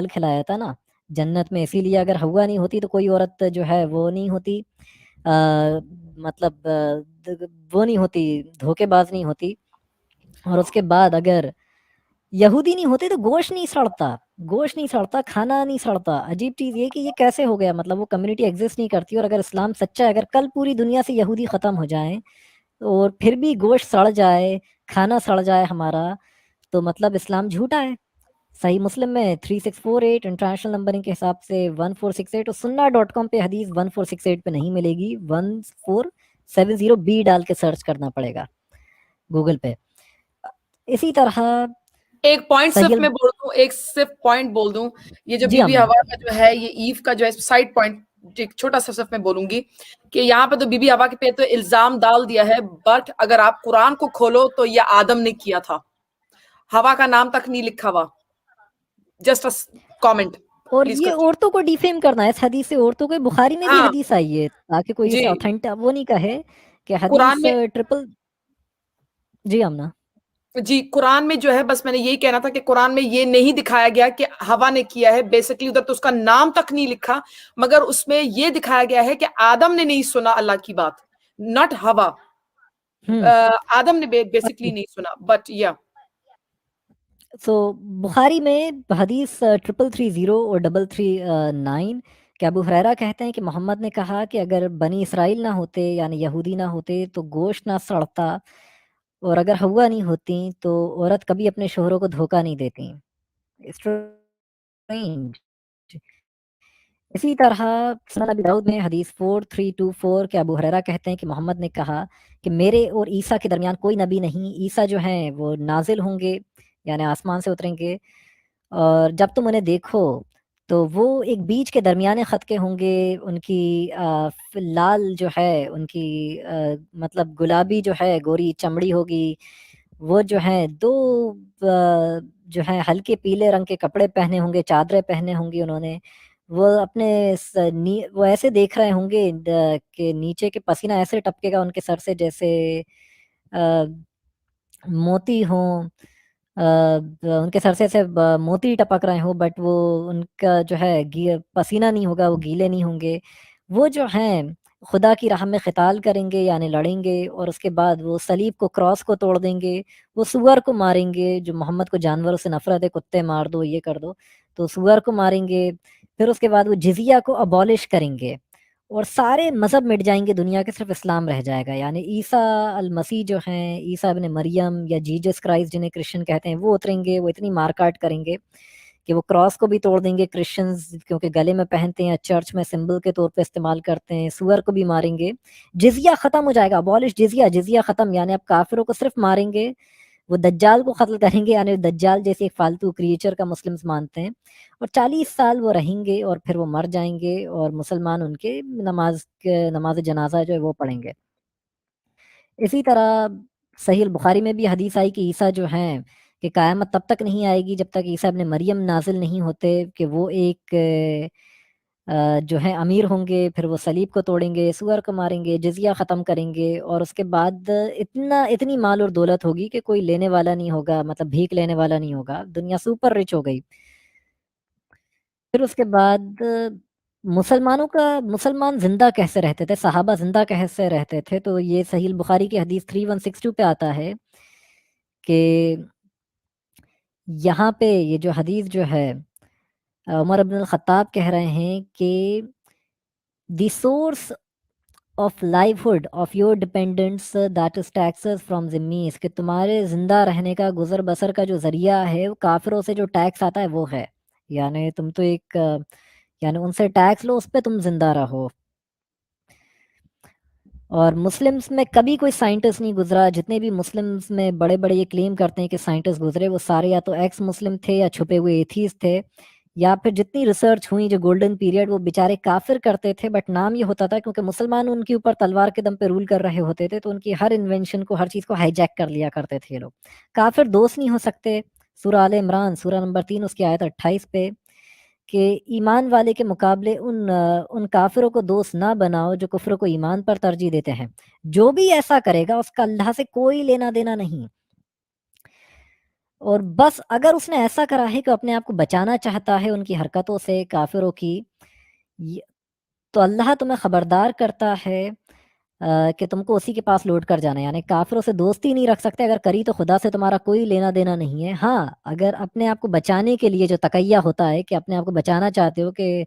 کھلایا تھا نا جنت میں، اسی لیے اگر ہوا نہیں ہوتی تو کوئی عورت جو ہے وہ نہیں ہوتی، مطلب وہ نہیں ہوتی، دھوکے باز نہیں ہوتی. اور اس کے بعد اگر یہودی نہیں ہوتے تو گوشت نہیں سڑتا، کھانا نہیں سڑتا. عجیب چیز یہ کہ یہ کیسے ہو گیا، مطلب وہ کمیونٹی ایگزسٹ نہیں کرتی. اور اگر اسلام سچا ہے، اگر کل پوری دنیا سے یہودی ختم ہو جائیں اور پھر بھی گوشت سڑ جائے، کھانا سڑ جائے ہمارا، تو مطلب اسلام جھوٹا ہے. صحیح مسلم میں 3648 انٹرنیشنل نمبرنگ کے حساب سے 1468، اور سننا.com پہ حدیث 1468 پہ نہیں ملے گی، 1470 ڈال کے سرچ کرنا پڑے گا گوگل پہ. اسی طرح ایک پوائنٹ صرف صحیح میں بول دوں، ایک صرف پوائنٹ بول دوں، یہ جو جی بی بی آمنہ، ہوا کا جو ہے، یہ ایو کا جو ہے سائڈ پوائنٹ ایک چھوٹا سا صرف میں بولوں گی کہ یہاں پہ تو بی بی ہوا کے پہ تو الزام ڈال دیا ہے، بٹ اگر آپ قرآن کو کھولو تو یہ آدم نے کیا تھا، ہوا کا نام تک نہیں لکھا ہوا. جسٹ کامنٹ اور پلیز یہ کر. عورتوں کو ڈیفیم کرنا ہے اس حدیث سے. عورتوں کو بخاری میں بھی ہاں حدیث آئی ہے، تاکہ کوئی جی، اسے اوتھینٹک وہ نہیں کہے کہ قرآن حدیث میں ٹرپل. جی آمنہ، جی قرآن میں جو ہے، بس میں نے یہی کہنا تھا کہ قرآن میں یہ نہیں دکھایا گیا کہ ہوا نے کیا ہے. بیسکلی ادھر تو اس کا نام تک نہیں لکھا، مگر اس میں یہ دکھایا گیا ہے کہ آدم نے نہیں سنا اللہ کی بات، ناٹ ہوا. آدم نے بیسکلی نہیں سنا، بٹ یا سو بخاری میں حدیث 3330 اور 339 کہ ابو ہریرہ کہتے ہیں کہ محمد نے کہا کہ اگر بنی اسرائیل نہ ہوتے، یعنی یہودی نہ ہوتے، تو گوشت نہ سڑتا، اور اگر ہوا نہیں ہوتی تو عورت کبھی اپنے شوہروں کو دھوکہ نہیں دیتی. Strange. اسی طرح سنن ابی داؤد میں حدیث 4324 کہ ابو ہریرہ کہتے ہیں کہ محمد نے کہا کہ میرے اور عیسیٰ کے درمیان کوئی نبی نہیں. عیسیٰ جو ہیں وہ نازل ہوں گے، یعنی آسمان سے اتریں گے، اور جب تم انہیں دیکھو تو وہ ایک بیچ کے درمیانے خط کے ہوں گے. ان کی لال جو ہے، ان کی مطلب گلابی جو ہے گوری چمڑی ہوگی. وہ جو ہیں دو جو ہیں ہلکے پیلے رنگ کے کپڑے پہنے ہوں گے، چادریں پہنے ہوں گی انہوں نے. وہ اپنے وہ ایسے دیکھ رہے ہوں گے کہ نیچے کے پسینہ ایسے ٹپکے گا ان کے سر سے جیسے موتی ہوں، ان کے سر سے ایسے موتی ٹپک رہے ہوں، بٹ وہ ان کا جو ہے پسینہ نہیں ہوگا، وہ گیلے نہیں ہوں گے. وہ جو ہیں خدا کی راہ میں قتال کریں گے، یعنی لڑیں گے، اور اس کے بعد وہ صلیب کو، کراس کو توڑ دیں گے. وہ سور کو ماریں گے، جو محمد کو جانوروں سے نفرت ہے، کتے مار دو، یہ کر دو، تو سور کو ماریں گے. پھر اس کے بعد وہ جزیہ کو ابالش کریں گے، اور سارے مذہب مٹ جائیں گے دنیا کے، صرف اسلام رہ جائے گا. یعنی عیسیٰ المسیح جو ہیں، عیسیٰ ابن مریم یا جیجس کرائسٹ جنہیں کرسچن کہتے ہیں، وہ اتریں گے. وہ اتنی مار کاٹ کریں گے کہ وہ کراس کو بھی توڑ دیں گے، کرسچنز کیونکہ گلے میں پہنتے ہیں، چرچ میں سمبل کے طور پہ استعمال کرتے ہیں. سور کو بھی ماریں گے. جزیہ ختم ہو جائے گا، ابالش جزیہ ختم، یعنی اب کافروں کو صرف ماریں گے. وہ دجال کو قتل کریں گے، یعنی دجال جیسے ایک فالتو کریچر کا مسلمز مانتے ہیں. اور 40 سال وہ رہیں گے، اور پھر وہ مر جائیں گے، اور مسلمان ان کے نماز جنازہ جو ہے وہ پڑھیں گے. اسی طرح صحیح البخاری میں بھی حدیث آئی کہ عیسیٰ جو ہیں کہ قیامت تب تک نہیں آئے گی جب تک عیسیٰ ابن مریم نازل نہیں ہوتے، کہ وہ ایک جو ہے امیر ہوں گے. پھر وہ صلیب کو توڑیں گے، سور کو ماریں گے، جزیہ ختم کریں گے، اور اس کے بعد اتنی مال اور دولت ہوگی کہ کوئی لینے والا نہیں ہوگا، مطلب بھیک لینے والا نہیں ہوگا. دنیا سپر رچ ہو گئی. پھر اس کے بعد مسلمان زندہ کیسے رہتے تھے، صحابہ زندہ کیسے رہتے تھے. تو یہ صحیح البخاری کی حدیث 3162 پہ آتا ہے کہ یہاں پہ یہ جو حدیث جو ہے، عمر ابن الخطاب کہہ رہے ہیں کہ the source of livelihood of your dependents that is taxes from dhimmis, کہ تمہارے زندہ رہنے کا، گزر بسر کا جو ذریعہ ہے، وہ کافروں سے جو ٹیکس آتا ہے وہ ہے. یعنی تم تو ایک یعنی ان سے ٹیکس لو، اس پہ تم زندہ رہو. اور مسلمس میں کبھی کوئی سائنٹسٹ نہیں گزرا. جتنے بھی مسلمس میں بڑے بڑے یہ کلیم کرتے ہیں کہ سائنٹسٹ گزرے، وہ سارے یا تو ایکس مسلم تھے، یا چھپے ہوئے ایتھیسٹ تھے، یا پھر جتنی ریسرچ ہوئی جو گولڈن پیریڈ، وہ بیچارے کافر کرتے تھے. بٹ نام یہ ہوتا تھا کیونکہ مسلمان ان کے اوپر تلوار کے دم پہ رول کر رہے ہوتے تھے، تو ان کی ہر انوینشن کو، ہر چیز کو ہائی جیک کر لیا کرتے تھے یہ لوگ. کافر دوست نہیں ہو سکتے. سورہ آل عمران سورہ نمبر 3 اس کی آیت 28 پہ کہ ایمان والے کے مقابلے ان کافروں کو دوست نہ بناؤ جو کفر کو ایمان پر ترجیح دیتے ہیں. جو بھی ایسا کرے گا اس کا اللہ سے کوئی لینا دینا نہیں. اور بس اگر اس نے ایسا کرا ہے کہ اپنے آپ کو بچانا چاہتا ہے ان کی حرکتوں سے، کافروں کی، تو اللہ تمہیں خبردار کرتا ہے کہ تم کو اسی کے پاس لوٹ کر جانا ہے، یعنی کافروں سے دوستی نہیں رکھ سکتے، اگر کری تو خدا سے تمہارا کوئی لینا دینا نہیں ہے۔ ہاں اگر اپنے آپ کو بچانے کے لیے جو تقیہ ہوتا ہے کہ اپنے آپ کو بچانا چاہتے ہو کہ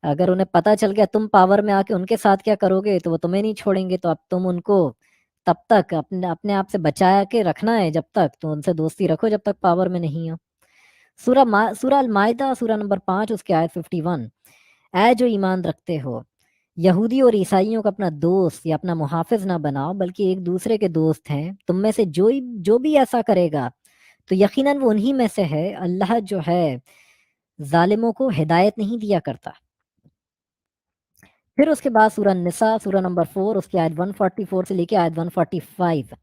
اگر انہیں پتہ چل گیا تم پاور میں آ کے ان کے ساتھ کیا کرو گے تو وہ تمہیں نہیں چھوڑیں گے، تو اب تم ان کو تب تک اپنے آپ سے بچا کے رکھنا ہے، جب تک تو ان سے دوستی رکھو جب تک پاور میں نہیں ہو۔ سورہ المائدہ سورہ نمبر 5 اس کی آیت 51، اے جو ایمان رکھتے ہو یہودی اور عیسائیوں کو اپنا دوست یا اپنا محافظ نہ بناؤ، بلکہ ایک دوسرے کے دوست ہیں۔ تم میں سے جو بھی ایسا کرے گا تو یقیناً وہ انہی میں سے ہے، اللہ جو ہے ظالموں کو ہدایت نہیں دیا کرتا۔ پھر اس کے بعد سورہ النساء سورہ نمبر 4 اس کی آیت 144 سے لے کے آیت 145،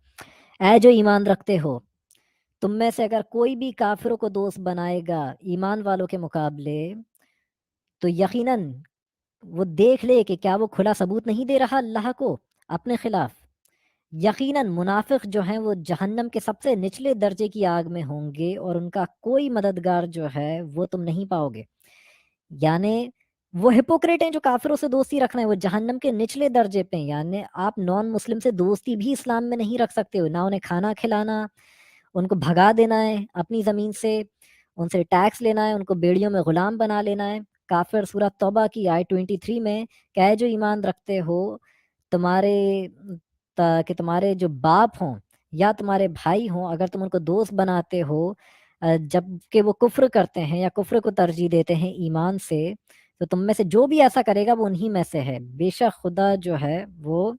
اے جو ایمان رکھتے ہو تم میں سے اگر کوئی بھی کافروں کو دوست بنائے گا ایمان والوں کے مقابلے تو یقیناً وہ دیکھ لے کہ کیا وہ کھلا ثبوت نہیں دے رہا اللہ کو اپنے خلاف۔ یقیناً منافق جو ہیں وہ جہنم کے سب سے نچلے درجے کی آگ میں ہوں گے اور ان کا کوئی مددگار جو ہے وہ تم نہیں پاؤ گے۔ یعنی وہ ہپوکریٹ ہیں جو کافروں سے دوستی رکھنا ہے، وہ جہنم کے نچلے درجے پہ ہیں۔ یعنی آپ نان مسلم سے دوستی بھی اسلام میں نہیں رکھ سکتے ہو، نہ انہیں کھانا کھلانا، ان کو بھگا دینا ہے اپنی زمین سے، ان سے ٹیکس لینا ہے، ان کو بیڑیوں میں غلام بنا لینا ہے۔ کافر سورہ توبہ کی آیت 23 میں کہ اے جو ایمان رکھتے ہو کہ تمہارے جو باپ ہوں یا تمہارے بھائی ہوں اگر تم ان کو دوست بناتے ہو جب کہ وہ کفر کرتے ہیں یا کفر کو ترجیح دیتے ہیں ایمان سے، تو تم میں سے جو بھی ایسا کرے گا وہ انہی میں سے ہے، بے شک خدا جو ہے وہ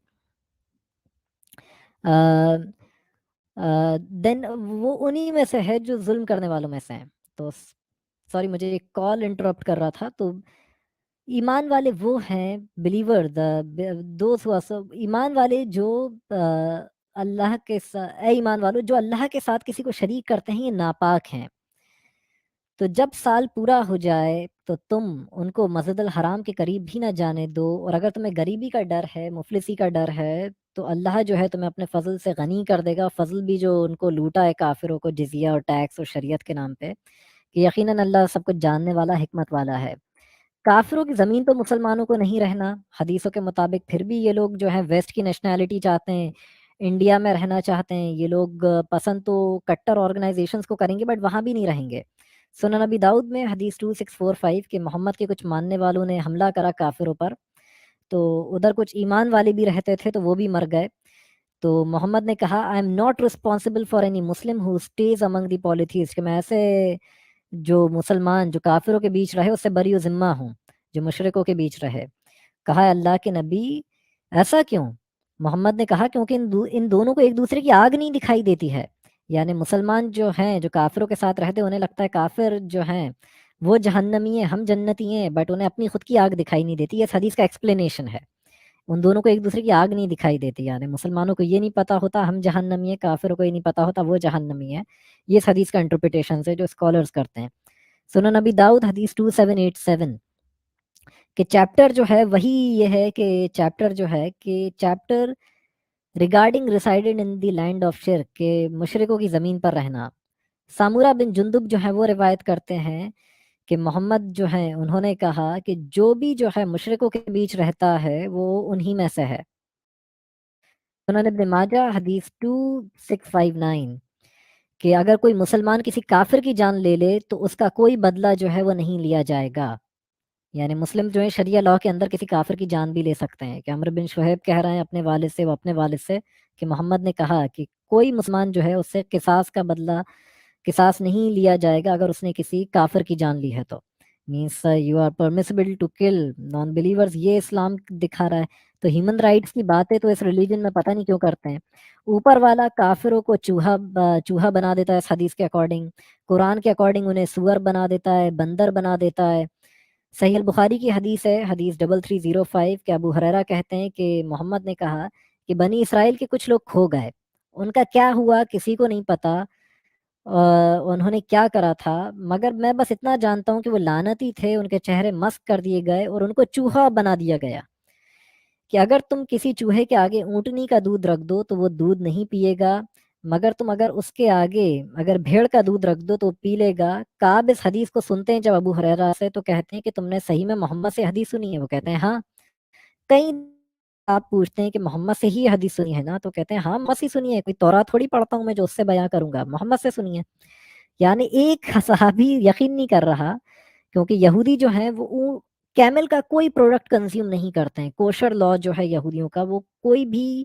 دین وہ انہی میں سے ہے جو ظلم کرنے والوں میں سے ہیں۔ تو سوری مجھے ایک کال انٹرپٹ کر رہا تھا۔ تو ایمان والے وہ ہیں بلیور ایمان والے جو اللہ کے اے ایمان والو جو اللہ کے ساتھ کسی کو شریک کرتے ہیں یہ ناپاک ہیں۔ تو جب سال پورا ہو جائے تو تم ان کو مسجد الحرام کے قریب بھی نہ جانے دو، اور اگر تمہیں غریبی کا ڈر ہے، مفلسی کا ڈر ہے، تو اللہ جو ہے تمہیں اپنے فضل سے غنی کر دے گا، فضل بھی جو ان کو لوٹا ہے کافروں کو جزیہ اور ٹیکس اور شریعت کے نام پہ، کہ یقیناً اللہ سب کچھ جاننے والا حکمت والا ہے۔ کافروں کی زمین تو مسلمانوں کو نہیں رہنا حدیثوں کے مطابق، پھر بھی یہ لوگ جو ہیں ویسٹ کی نیشنلٹی چاہتے ہیں، انڈیا میں رہنا چاہتے ہیں، یہ لوگ پسند تو کٹر آرگنائزیشنز کو کریں گے بٹ وہاں بھی نہیں رہیں گے۔ سنن نبی داؤد میں حدیث 2645 کہ محمد کے کچھ ماننے والوں نے حملہ کرا کافروں پر، تو ادھر کچھ ایمان والے بھی رہتے تھے تو وہ بھی مر گئے۔ تو محمد نے کہا I am not responsible for any Muslim who stays among the polytheists, کہ میں ایسے جو مسلمان جو کافروں کے بیچ رہے اس سے بری و ذمہ ہوں جو مشرکوں کے بیچ رہے۔ کہا اللہ کے نبی ایسا کیوں؟ محمد نے کہا کیونکہ ان دونوں کو ایک دوسرے کی آگ نہیں دکھائی دیتی ہے، یعنی مسلمان جو ہیں جو کافروں کے ساتھ رہتے انہیں لگتا ہے کافر جو ہیں وہ جہنمی ہیں ہم جنتی ہیں، بٹ انہیں اپنی خود کی آگ دکھائی نہیں دیتی۔ یہ حدیث کا ایکسپلینیشن ہے، ان دونوں کو ایک دوسرے کی آگ نہیں دکھائی دیتی، یعنی مسلمانوں کو یہ نہیں پتا ہوتا ہم جہنمی ہیں، کافروں کو یہ نہیں پتا ہوتا وہ جہنمی ہیں۔ یہ حدیث کا انٹرپریٹیشن ہے جو اسکالرز کرتے ہیں۔ سنن نبی داؤد حدیث 2787 کہ چیپٹر جو ہے وہی یہ ہے کہ chapter regarding resided in the land of شرک، کہ مشرکوں کی زمین پر رہنا۔ سامورہ بن جندب جو ہے وہ روایت کرتے ہیں کہ محمد جو ہیں انہوں نے کہا کہ جو بھی جو ہے مشرکوں کے بیچ رہتا ہے وہ انہی میں سے ہے۔ سنن ابن ماجہ حدیث 2659 کہ اگر کوئی مسلمان کسی کافر کی جان لے لے تو اس کا کوئی بدلہ جو ہے وہ نہیں لیا جائے گا، یعنی مسلم جو ہے شریعہ لاء کے اندر کسی کافر کی جان بھی لے سکتے ہیں۔ کہ عمرو بن شہیب کہہ رہے ہیں اپنے والد سے کہ محمد نے کہا کہ کوئی مسلمان جو ہے اس سے قصاص نہیں لیا جائے گا اگر اس نے کسی کافر کی جان لی ہے تو means you are permissible to kill non believers, یہ اسلام دکھا رہا ہے۔ تو ہیومن رائٹس کی باتیں تو اس ریلیجن میں پتہ نہیں کیوں کرتے ہیں۔ اوپر والا کافروں کو چوہا بنا دیتا ہے اس حدیث کے اکارڈنگ، قرآن کے اکارڈنگ انہیں سور بنا دیتا ہے، بندر بنا دیتا ہے۔ صحیح البخاری کی حدیث ہے حدیث 3305 کہ ابو ہریرہ کہتے ہیں کہ محمد نے کہا کہ بنی اسرائیل کے کچھ لوگ کھو گئے، ان کا کیا ہوا کسی کو نہیں پتا، انہوں نے کیا کرا تھا، مگر میں بس اتنا جانتا ہوں کہ وہ لعنتی تھے، ان کے چہرے مسخ کر دیے گئے اور ان کو چوہا بنا دیا گیا، کہ اگر تم کسی چوہے کے آگے اونٹنی کا دودھ رکھ دو تو وہ دودھ نہیں پیے گا، مگر تم اگر اس کے آگے اگر بھیڑ کا دودھ رکھ دو تو پی لے گا۔ کعب اس حدیث کو سنتے ہیں جب ابو ہریرہ سے تو کہتے ہیں کہ تم نے صحیح میں محمد سے حدیث سنی ہے؟ وہ کہتے ہیں ہاں۔ کئی آپ پوچھتے ہیں کہ محمد سے ہی یہ حدیث سنی ہے نا، تو کہتے ہیں ہاں محمد سے سنی ہے، کوئی تورات تھوڑی پڑھتا ہوں میں جو اس سے بیان کروں گا، محمد سے سنی ہے. یعنی ایک صحابی یقین نہیں کر رہا، کیونکہ یہودی جو ہیں وہ کیمل کا کوئی پروڈکٹ کنزیوم نہیں کرتے ہیں. کوشر لا جو ہے یہودیوں کا، وہ کوئی بھی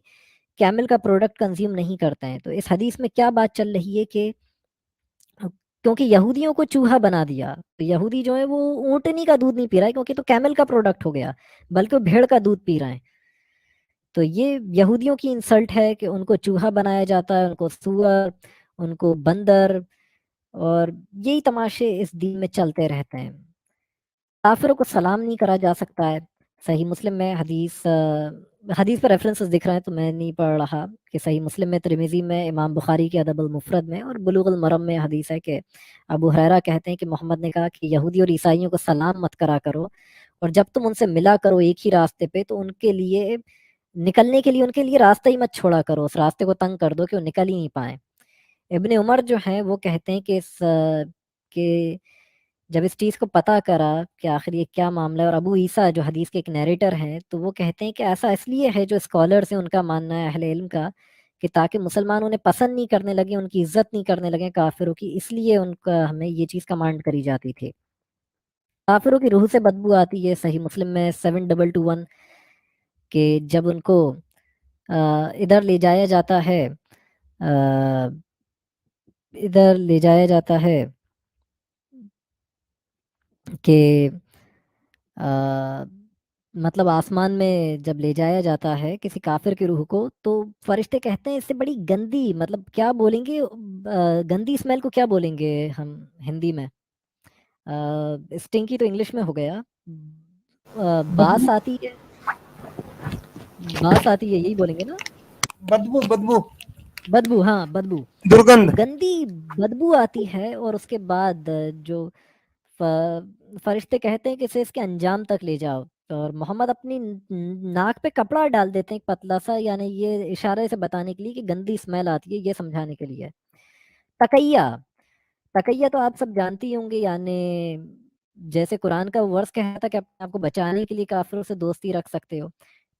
کیمل کا پروڈکٹ کنزیوم نہیں کرتے ہیں. تو اس حدیث میں کیا بات چل رہی ہے کہ کیونکہ یہودیوں کو چوہا بنا دیا، تو یہودی جو ہے وہ اونٹنی کا دودھ نہیں پی رہا ہے کیونکہ تو کیمل کا پروڈکٹ ہو گیا، بلکہ وہ بھیڑ کا دودھ پی رہے ہیں. تو یہ یہودیوں کی انسلٹ ہے کہ ان کو چوہا بنایا جاتا ہے، ان کو سور، ان کو بندر، اور یہی تماشے اس دین میں چلتے رہتے ہیں. کافروں کو سلام نہیں کرا جا سکتا ہے. صحیح مسلم میں حدیث پر ریفرنسز دکھ رہے ہیں تو میں نہیں پڑھ رہا کہ صحیح مسلم میں، ترمذی میں، امام بخاری کے ادب المفرد میں، اور بلوغ المرم میں حدیث ہے کہ ابو ہریرہ کہتے ہیں کہ محمد نے کہا کہ یہودی اور عیسائیوں کو سلام مت کرا کرو، اور جب تم ان سے ملا کرو ایک ہی راستے پہ تو ان کے لیے نکلنے کے لیے ان کے لیے راستہ ہی مت چھوڑا کرو، اس راستے کو تنگ کر دو کہ وہ نکل ہی نہیں پائیں. ابن عمر جو ہیں وہ کہتے ہیں کہ جب اس چیز کو پتہ کرا کہ آخر یہ کیا معاملہ ہے، اور ابو عیسیٰ جو حدیث کے ایک نیریٹر ہیں تو وہ کہتے ہیں کہ ایسا اس لیے ہے، جو اسکالرز ہیں ان کا ماننا ہے، اہل علم کا، کہ تاکہ مسلمان انہیں پسند نہیں کرنے لگے، ان کی عزت نہیں کرنے لگے کافروں کی، اس لیے ان کا ہمیں یہ چیز کمانڈ کری جاتی تھی. کافروں کی روح سے بدبو آتی ہے. صحیح مسلم میں 7221 کہ جب ان کو ادھر لے جایا جاتا ہے، ادھر لے جایا جاتا ہے کہ مطلب آسمان میں جب لے جایا جاتا ہے کسی کافر کی روح کو، تو فرشتے کہتے ہیں اس سے بڑی گندی، مطلب کیا بولیں گے، گندی اسمیل کو کیا بولیں گے ہم ہندی میں؟ اسٹنکی تو انگلش میں ہو گیا، باس آتی ہے، باس آتی ہے، یہی بولیں گے نا، بدبو بدبو بدبو، ہاں بدبو، درگند. تو گندی بدبو آتی ہے. اور اس کے بعد جو فرشتے کہتے ہیں کہ اسے اس کے انجام تک لے جاؤ، اور محمد اپنی ناک پہ کپڑا ڈال دیتے ہیں ایک پتلا سا، یعنی یہ اشارے سے بتانے کے لیے کہ گندی اسمیل آتی ہے، یہ سمجھانے کے لیے. تقیہ، تقیہ تو آپ سب جانتی ہوں گے، یعنی جیسے قرآن کا ورس کہتا کہ اپنے آپ کو بچانے کے لیے کافروں سے دوستی رکھ سکتے ہو.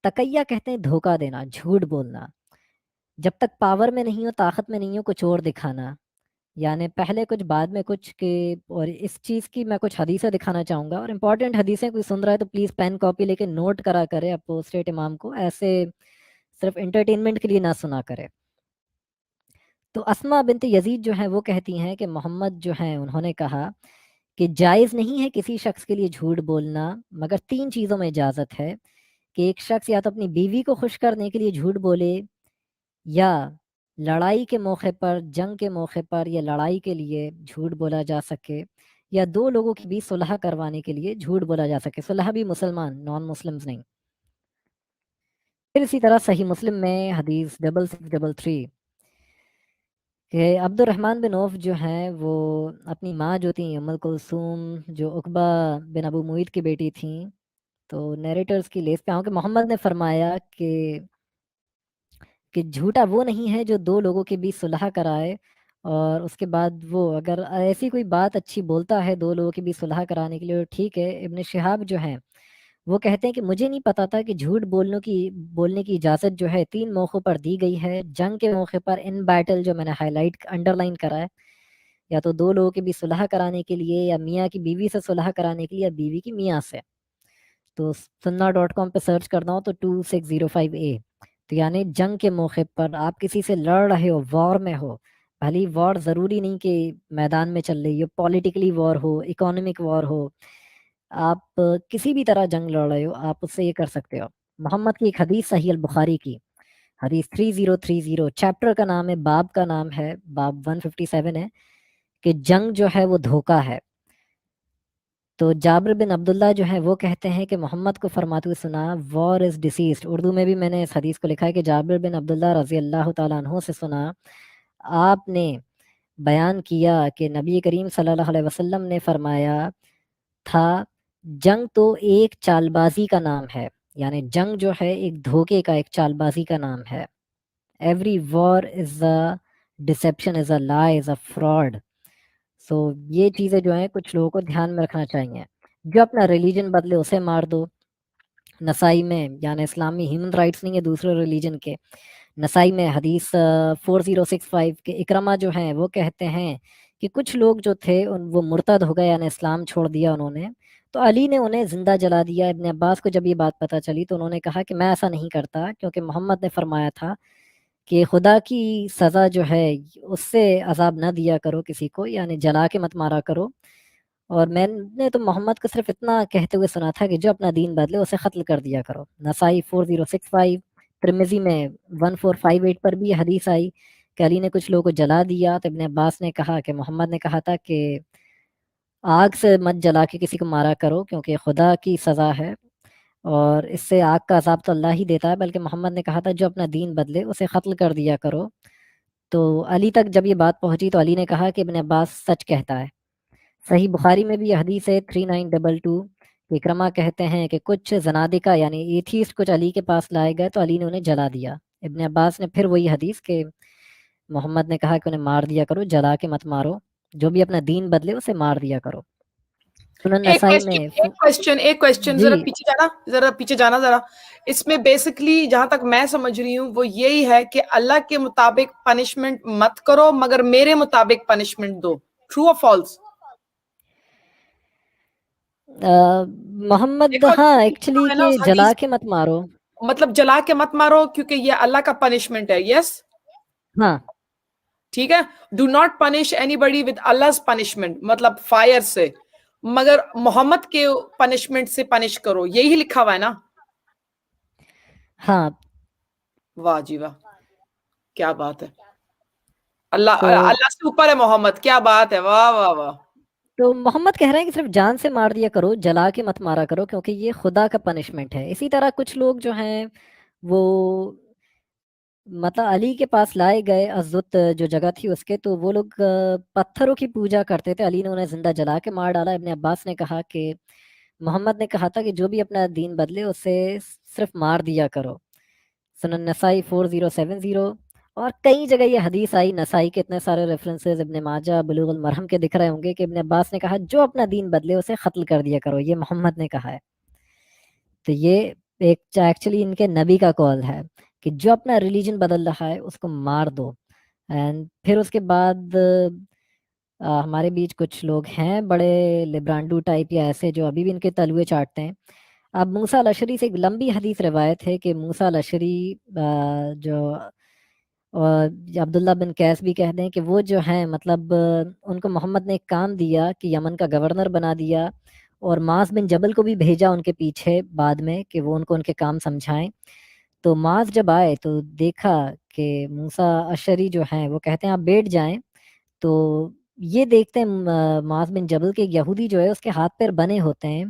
تقیہ کہتے ہیں دھوکہ دینا، جھوٹ بولنا، جب تک پاور میں نہیں ہو، طاقت میں نہیں ہو، کچھ اور دکھانا، یعنی پہلے کچھ بعد میں کچھ کے. اور اس چیز کی میں کچھ حدیثیں دکھانا چاہوں گا، اور امپورٹنٹ حدیثیں کوئی سن رہا ہے تو پلیز پین کاپی لے کے نوٹ کرا کرے اپوسٹیٹ امام کو، ایسے صرف انٹرٹینمنٹ کے لیے نہ سنا کرے. تو اسما بنت یزید جو ہیں وہ کہتی ہیں کہ محمد جو ہیں انہوں نے کہا کہ جائز نہیں ہے کسی شخص کے لیے جھوٹ بولنا، مگر 3 چیزوں میں اجازت ہے، کہ ایک شخص یا تو اپنی بیوی کو خوش کرنے کے لیے جھوٹ بولے، یا لڑائی کے موقع پر، جنگ کے موقع پر، یا لڑائی کے لیے جھوٹ بولا جا سکے، یا 2 لوگوں کی بیچ صلح کروانے کے لیے جھوٹ بولا جا سکے. صلح بھی مسلمان، نان مسلمز نہیں. پھر اسی طرح صحیح مسلم میں حدیث 6633 کہ عبد الرحمن بن عوف جو ہیں وہ اپنی ماں جو تھیں ام کلثوم، جو عقبہ بن ابو معیط کی بیٹی تھیں، تو نیریٹرز کی لیس پہ آؤں کہ محمد نے فرمایا کہ جھوٹا وہ نہیں ہے جو 2 لوگوں کے بیچ صلح کرائے، اور اس کے بعد وہ اگر ایسی کوئی بات اچھی بولتا ہے 2 لوگوں کے بیچ صلح کرانے کے لیے ٹھیک ہے. ابن شہاب جو ہیں وہ کہتے ہیں کہ مجھے نہیں پتا تھا کہ جھوٹ بولنے کی اجازت جو ہے 3 موقعوں پر دی گئی ہے. جنگ کے موقع پر، ان بیٹل، جو میں نے ہائی لائٹ انڈر لائن کرا ہے، یا تو 2 لوگوں کے بیچ صلح کرانے کے لیے، یا میاں کی بیوی سے صلح کرانے کے لیے، یا بیوی کی میاں سے. تو sunna.com پہ سرچ کرنا ہو تو 2605A. تو یعنی جنگ کے موقع پر آپ کسی سے لڑ رہے ہو، وار میں ہو، بھلی وار ضروری نہیں کہ میدان میں چل رہی ہو، پولیٹیکلی وار ہو، اکانومک وار ہو، آپ کسی بھی طرح جنگ لڑ رہے ہو، آپ اس سے یہ کر سکتے ہو. محمد کی ایک حدیث صحیح البخاری کی حدیث 3030، چیپٹر کا نام ہے، باب کا نام ہے، باب 157 ہے کہ جنگ جو ہے وہ دھوکہ ہے. تو جابر بن عبداللہ جو ہیں وہ کہتے ہیں کہ محمد کو فرماتے ہوئے سنا، وار از ڈیسیزڈ. اردو میں بھی میں نے اس حدیث کو لکھا ہے کہ جابر بن عبداللہ رضی اللہ تعالیٰ عنہ سے سنا، آپ نے بیان کیا کہ نبی کریم صلی اللہ علیہ وسلم نے فرمایا تھا، جنگ تو ایک چال بازی کا نام ہے، یعنی جنگ جو ہے ایک دھوکے کا، ایک چال بازی کا نام ہے. ایوری وار از اے ڈسیپشن، از اے لائی، از اے فراڈ. سو یہ چیزیں جو ہیں کچھ لوگوں کو دھیان میں رکھنا چاہیے. جو اپنا ریلیجن بدلے اسے مار دو، نسائی میں، یعنی اسلامی ہیومن رائٹس نہیں ہے دوسرے ریلیجن کے، نسائی میں حدیث 4065 کے اکرما جو ہیں وہ کہتے ہیں کہ کچھ لوگ جو تھے وہ مرتد ہو گئے، یعنی اسلام چھوڑ دیا انہوں نے، تو علی نے انہیں زندہ جلا دیا۔ ابن عباس کو جب یہ بات پتہ چلی تو انہوں نے کہا کہ میں ایسا نہیں کرتا، کیونکہ محمد نے فرمایا تھا کہ خدا کی سزا جو ہے اس سے عذاب نہ دیا کرو کسی کو، یعنی جلا کے مت مارا کرو، اور میں نے تو محمد کو صرف اتنا کہتے ہوئے سنا تھا کہ جو اپنا دین بدلے اسے قتل کر دیا کرو۔ نسائی 4065، ترمذی میں 1458 پر بھی یہ حدیث آئی کہ علی نے کچھ لوگوں کو جلا دیا، تو ابن عباس نے کہا کہ محمد نے کہا تھا کہ آگ سے مت جلا کے کسی کو مارا کرو، کیونکہ خدا کی سزا ہے اور اس سے آگ کا عذاب تو اللہ ہی دیتا ہے، بلکہ محمد نے کہا تھا جو اپنا دین بدلے اسے قتل کر دیا کرو۔ تو علی تک جب یہ بات پہنچی تو علی نے کہا کہ ابن عباس سچ کہتا ہے۔ صحیح بخاری میں بھی یہ حدیث ہے 3922 کہ اکرما کہتے ہیں کہ کچھ زنادقہ یعنی ایتھیسٹ کچھ علی کے پاس لائے گئے تو علی نے انہیں جلا دیا۔ ابن عباس نے پھر وہی حدیث کہ محمد نے کہا کہ انہیں مار دیا کرو، جلا کے مت مارو، جو بھی اپنا دین بدلے اسے مار دیا کرو۔ سنن نسائی میں ایک کوشچن جی ذرا پیچھے جانا ذرا، اس میں بیسکلی جہاں تک میں سمجھ رہی ہوں وہ یہی ہے کہ اللہ کے مطابق پنشمنٹ مت کرو مگر میرے مطابق پنشمنٹ دو، ٹرو اور فالس؟ محمد ہاں ایکچولی کہ جلا کے مت مارو، مطلب جلا کے مت مارو کیونکہ یہ اللہ کا پنشمنٹ ہے، یس ہاں ٹھیک ہے، do not punish anybody with اللہ's پنشمنٹ، مطلب فائر سے، مگر محمد کے پنشمنٹ سے پنش کرو، یہی لکھا ہوا ہے نا؟ ہاں واہ جی واہ، کیا بات ہے، اللہ سے اوپر ہے محمد، کیا بات ہے، واہ واہ واہ۔ تو محمد کہہ رہے ہیں کہ صرف جان سے مار دیا کرو، جلا کے مت مارا کرو، کیونکہ یہ خدا کا پنشمنٹ ہے۔ اسی طرح کچھ لوگ جو ہیں وہ مطلب علی کے پاس لائے گئے عزت جو جگہ تھی اس کے، تو وہ لوگ پتھروں کی پوجا کرتے تھے، علی نے انہیں زندہ جلا کے مار ڈالا۔ ابن عباس نے کہا کہ محمد نے کہا تھا کہ جو بھی اپنا دین بدلے اسے صرف مار دیا کرو۔ سنن نسائی 4070، اور کئی جگہ یہ حدیث آئی، نسائی کے اتنے سارے ریفرنسز، ابن ماجہ بلوغ المرحم کے دکھ رہے ہوں گے کہ ابن عباس نے کہا جو اپنا دین بدلے اسے قتل کر دیا کرو، یہ محمد نے کہا ہے۔ تو یہ ایک ایکچولی ان کے نبی کا قول ہے کہ جو اپنا ریلیجن بدل رہا ہے اس کو مار دو۔ اینڈ پھر اس کے بعد ہمارے بیچ کچھ لوگ ہیں بڑے لبرانڈو ٹائپ یا ایسے جو ابھی بھی ان کے تلوے چاٹتے ہیں۔ اب موسیٰ الاشعری سے ایک لمبی حدیث روایت ہے کہ موسیٰ الاشعری جو عبداللہ بن قیس بھی کہہ دیں کہ وہ جو ہیں مطلب ان کو محمد نے ایک کام دیا کہ یمن کا گورنر بنا دیا، اور معاذ بن جبل کو بھی بھیجا ان کے پیچھے بعد میں کہ وہ ان کو ان کے کام سمجھائیں۔ تو معاذ جب آئے تو دیکھا کہ موسیٰ اشعری جو ہیں وہ کہتے ہیں آپ بیٹھ جائیں، تو یہ دیکھتے ہیں معاذ بن جبل کے یہودی جو ہے اس کے ہاتھ پیر بنے ہوتے ہیں،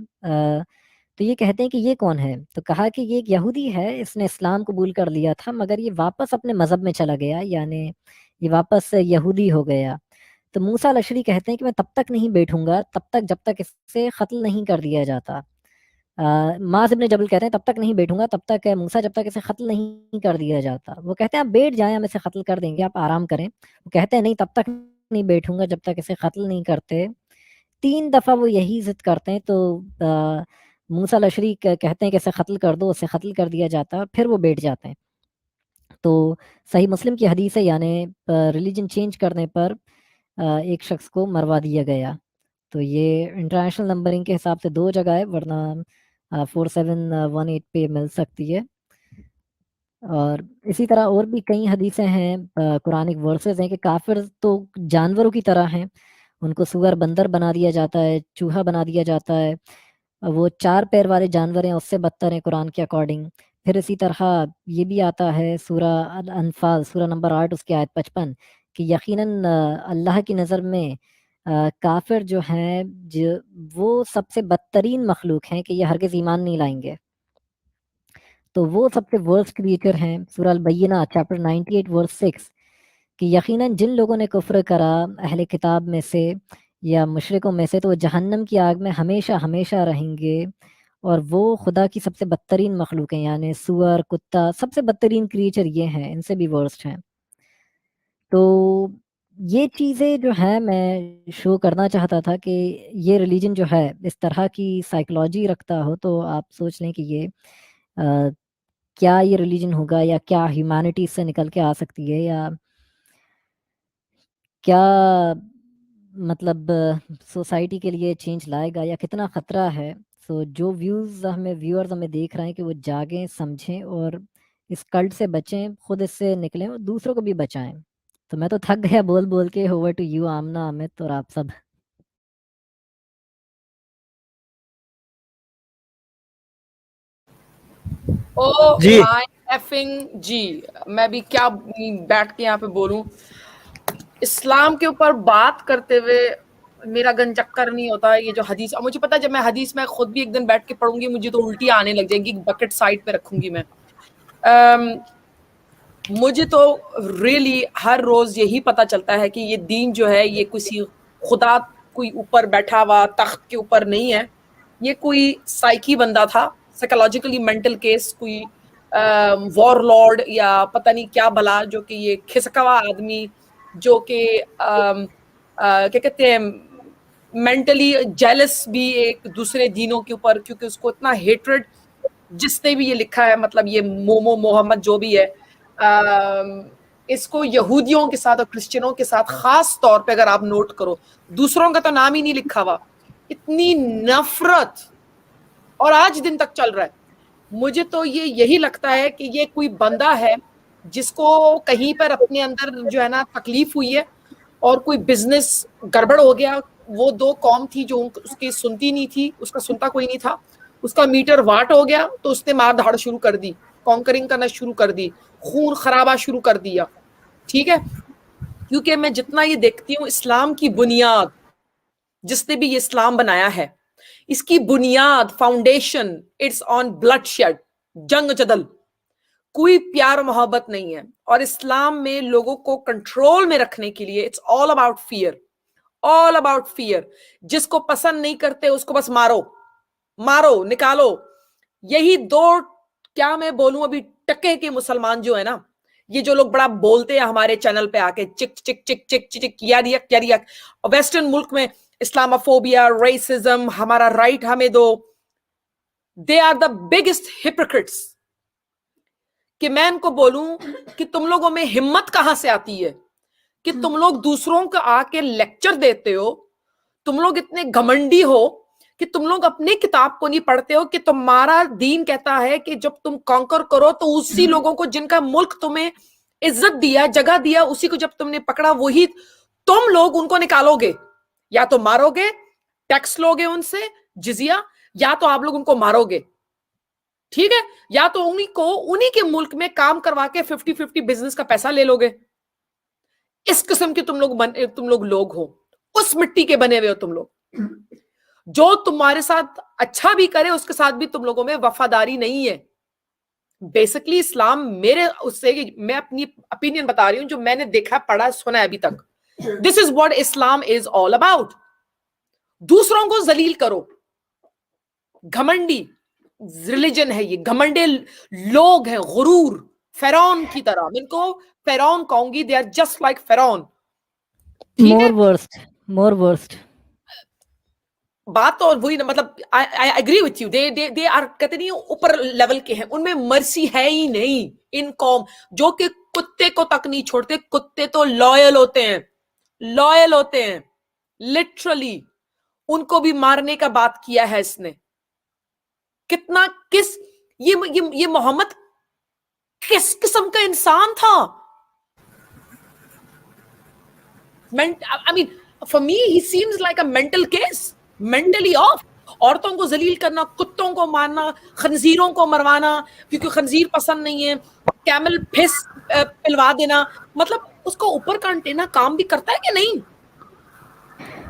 تو یہ کہتے ہیں کہ یہ کون ہے؟ تو کہا کہ یہ ایک یہودی ہے، اس نے اسلام قبول کر لیا تھا مگر یہ واپس اپنے مذہب میں چلا گیا، یعنی یہ واپس یہودی ہو گیا۔ تو موسیٰ الاشعری کہتے ہیں کہ میں تب تک نہیں بیٹھوں گا تب تک جب تک اس سے قتل نہیں کر دیا جاتا۔ معاذ بن جبل کہتے ہیں تب تک نہیں بیٹھوں گا تب تک موسیٰ جب تک اسے قتل نہیں کر دیا جاتا۔ وہ کہتے ہیں آپ بیٹھ جائیں، ہم اسے قتل کر دیں گے، آپ آرام کریں۔ وہ کہتے ہیں نہیں تب تک نہیں بیٹھوں گا جب تک اسے قتل نہیں کرتے۔ 3 دفعہ وہ یہی ضد کرتے ہیں، تو موسیٰ الاشعری کہتے ہیں کہ اسے قتل کر دو، اسے قتل کر دیا جاتا ہے، پھر وہ بیٹھ جاتے ہیں۔ تو صحیح مسلم کی حدیث ہے، یعنی ریلیجن چینج کرنے پر ایک شخص کو مروا دیا گیا۔ تو یہ انٹرنیشنل نمبرنگ کے حساب سے 2 جگہ ہے، ورنہ 4718 پہ مل سکتی ہے۔ اور اسی طرح اور بھی کئی حدیثیں ہیں، قرآنک ورسز ہیں کہ کافر تو جانوروں کی طرح ہیں، ان کو سور بندر بنا دیا جاتا ہے، چوہا بنا دیا جاتا ہے، وہ 4 پیر والے جانور ہیں اس سے بدتر ہیں قرآن کے اکارڈنگ۔ پھر اسی طرح یہ بھی آتا ہے سورہ الانفال سورہ نمبر 8 اس کی آیت 55 کہ یقیناً اللہ کی نظر میں کافر جو ہیں وہ سب سے بدترین مخلوق ہیں کہ یہ ہرگز ایمان نہیں لائیں گے، تو وہ سب سے ورسٹ کریچر ہیں۔ سورہ البینہ چیپٹر 98 ورس 6 کہ یقیناً جن لوگوں نے کفر کرا اہل کتاب میں سے یا مشرکوں میں سے تو وہ جہنم کی آگ میں ہمیشہ ہمیشہ رہیں گے، اور وہ خدا کی سب سے بدترین مخلوق ہیں، یعنی سور کتا سب سے بدترین کریچر یہ ہیں، ان سے بھی ورسٹ ہیں۔ تو یہ چیزیں جو ہے میں شو کرنا چاہتا تھا کہ یہ ریلیجن جو ہے اس طرح کی سائیکلوجی رکھتا ہو تو آپ سوچ لیں کہ یہ کیا یہ ریلیجن ہوگا، یا کیا ہیومینٹی اس سے نکل کے آ سکتی ہے، یا کیا مطلب سوسائٹی کے لیے چینج لائے گا، یا کتنا خطرہ ہے. سو جو ویورز ہمیں دیکھ رہے ہیں کہ وہ جاگیں، سمجھیں اور اس کلٹ سے بچیں، خود اس سے نکلیں اور دوسروں کو بھی بچائیں. تو میں تو تھک گیا بول بول کے. اوور ٹو یو آمنہ، امت اور آپ سب. او جی مائی ایفنگ جی، میں بھی کیا بیٹھ کے یہاں پہ بولوں. اسلام کے اوپر بات کرتے ہوئے میرا گن چکر نہیں ہوتا. یہ جو حدیث، اور مجھے پتا جب میں حدیث میں خود بھی ایک دن بیٹھ کے پڑھوں گی مجھے تو الٹی آنے لگ جائے گی، بکٹ سائڈ پہ رکھوں گی میں. مجھے تو ریئلی ہر روز یہی پتا چلتا ہے کہ یہ دین جو ہے یہ کسی خدا کوئی اوپر بیٹھا ہوا تخت کے اوپر نہیں ہے. یہ کوئی سائیکی بندہ تھا، سائیکولوجیکلی مینٹل کیس، کوئی وار لارڈ یا پتہ نہیں کیا بلا، جو کہ یہ کھسکا ہوا آدمی، جو کہ کیا کہتے ہیں مینٹلی جیلس بھی ایک دوسرے دینوں کے اوپر، کیونکہ اس کو اتنا ہیٹرڈ، جس نے بھی یہ لکھا ہے، مطلب یہ مومو محمد جو بھی ہے، اس کو یہودیوں کے ساتھ اور کرسچنوں کے ساتھ خاص طور پہ اگر آپ نوٹ کرو، دوسروں کا تو نام ہی نہیں لکھا ہوا، اتنی نفرت اور آج دن تک چل رہا ہے. مجھے تو یہی لگتا ہے کہ یہ کوئی بندہ ہے جس کو کہیں پر اپنے اندر جو ہے نا تکلیف ہوئی ہے اور کوئی بزنس گڑبڑ ہو گیا. وہ دو قوم تھی جو اس کی سنتی نہیں تھی، اس کا سنتا کوئی نہیں تھا، اس کا میٹر واٹ ہو گیا تو اس نے مار دھاڑ شروع کر دی، کانکرنگ کرنا شروع کر دی، خون خرابہ شروع کر دیا. ٹھیک ہے، کیونکہ میں جتنا یہ دیکھتی ہوں اسلام کی بنیاد، جس نے بھی یہ اسلام بنایا ہے، اس کی بنیاد foundation it's on bloodshed, جنگ جدل، کوئی پیار محبت نہیں ہے. اور اسلام میں لوگوں کو کنٹرول میں رکھنے کے لیے it's all about fair, all about fair. جس کو پسند نہیں کرتے اس کو بس مارو مارو نکالو. یہی دو، کیا میں بولوں، ابھی ٹکے کے مسلمان جو ہے نا، یہ جو لوگ بڑا بولتے ہیں ہمارے چینل پہ آ کے چک چک چک چک چک یاریک یاریک، ویسٹرن ملک میں اسلاموفوبیا، ریسزم، ہمارا رائٹ ہمیں دو، they are the biggest hypocrites. کہ میں ان کو بولوں کہ تم لوگوں میں ہمت کہاں سے آتی ہے کہ تم لوگ دوسروں کو آ کے لیکچر دیتے ہو؟ تم لوگ اتنے گھمنڈی ہو کہ تم لوگ اپنی کتاب کو نہیں پڑھتے ہو کہ تمہارا دین کہتا ہے کہ جب تم کانکر کرو تو اسی لوگوں کو جن کا ملک تمہیں عزت دیا، جگہ دیا، اسی کو جب تم نے پکڑا وہی تم لوگ ان کو نکالو گے، یا تو مارو گے، ٹیکس لو گے ان سے جزیہ، یا تو آپ لوگ ان کو مارو گے. ٹھیک ہے، یا تو انہی کے ملک میں کام کروا کے 50-50 بزنس کا پیسہ لے لو گے. اس قسم کے تم لوگ لوگ ہو، اس مٹی کے بنے ہوئے ہو تم لوگ. جو تمہارے ساتھ اچھا بھی کرے اس کے ساتھ بھی تم لوگوں میں وفاداری نہیں ہے. بیسکلی اسلام میرے اس سے، میں اپنی اپینین بتا رہی ہوں جو میں نے دیکھا، پڑھا، سنا ہے ابھی تک. This is what Islam is all about. دوسروں کو ذلیل کرو. گھمنڈی ریلیجن ہے یہ، گھمنڈے لوگ ہیں، غرور، فرعون کی طرح. ان کو فرعون کہوں گی، دے آر جسٹ لائک فرعون. ٹھیک ہے، مور ورسٹ. بات تو وہی نا، مطلب I agree with you. they are کہتے نہیں اوپر لیول کے ہیں، ان میں مرسی ہے ہی نہیں. ان قوم جو کہ کتے کو تک نہیں چھوڑتے، کتے تو لائل ہوتے ہیں، لائل ہوتے ہیں لٹرلی. ان کو بھی مارنے کا بات کیا ہے اس نے. کتنا یہ محمد کس قسم کا انسان تھا؟ I mean, for me, he seems like a mental case, mentally off. عورتوں کو ذلیل کرنا، کتوں کو مارنا، خنزیروں کو مروانا کیونکہ خنزیر پسند نہیں ہے، کیمل پھس پلوا دینا. مطلب اس کو اوپر کا انٹینا کام بھی کرتا ہے کہ نہیں؟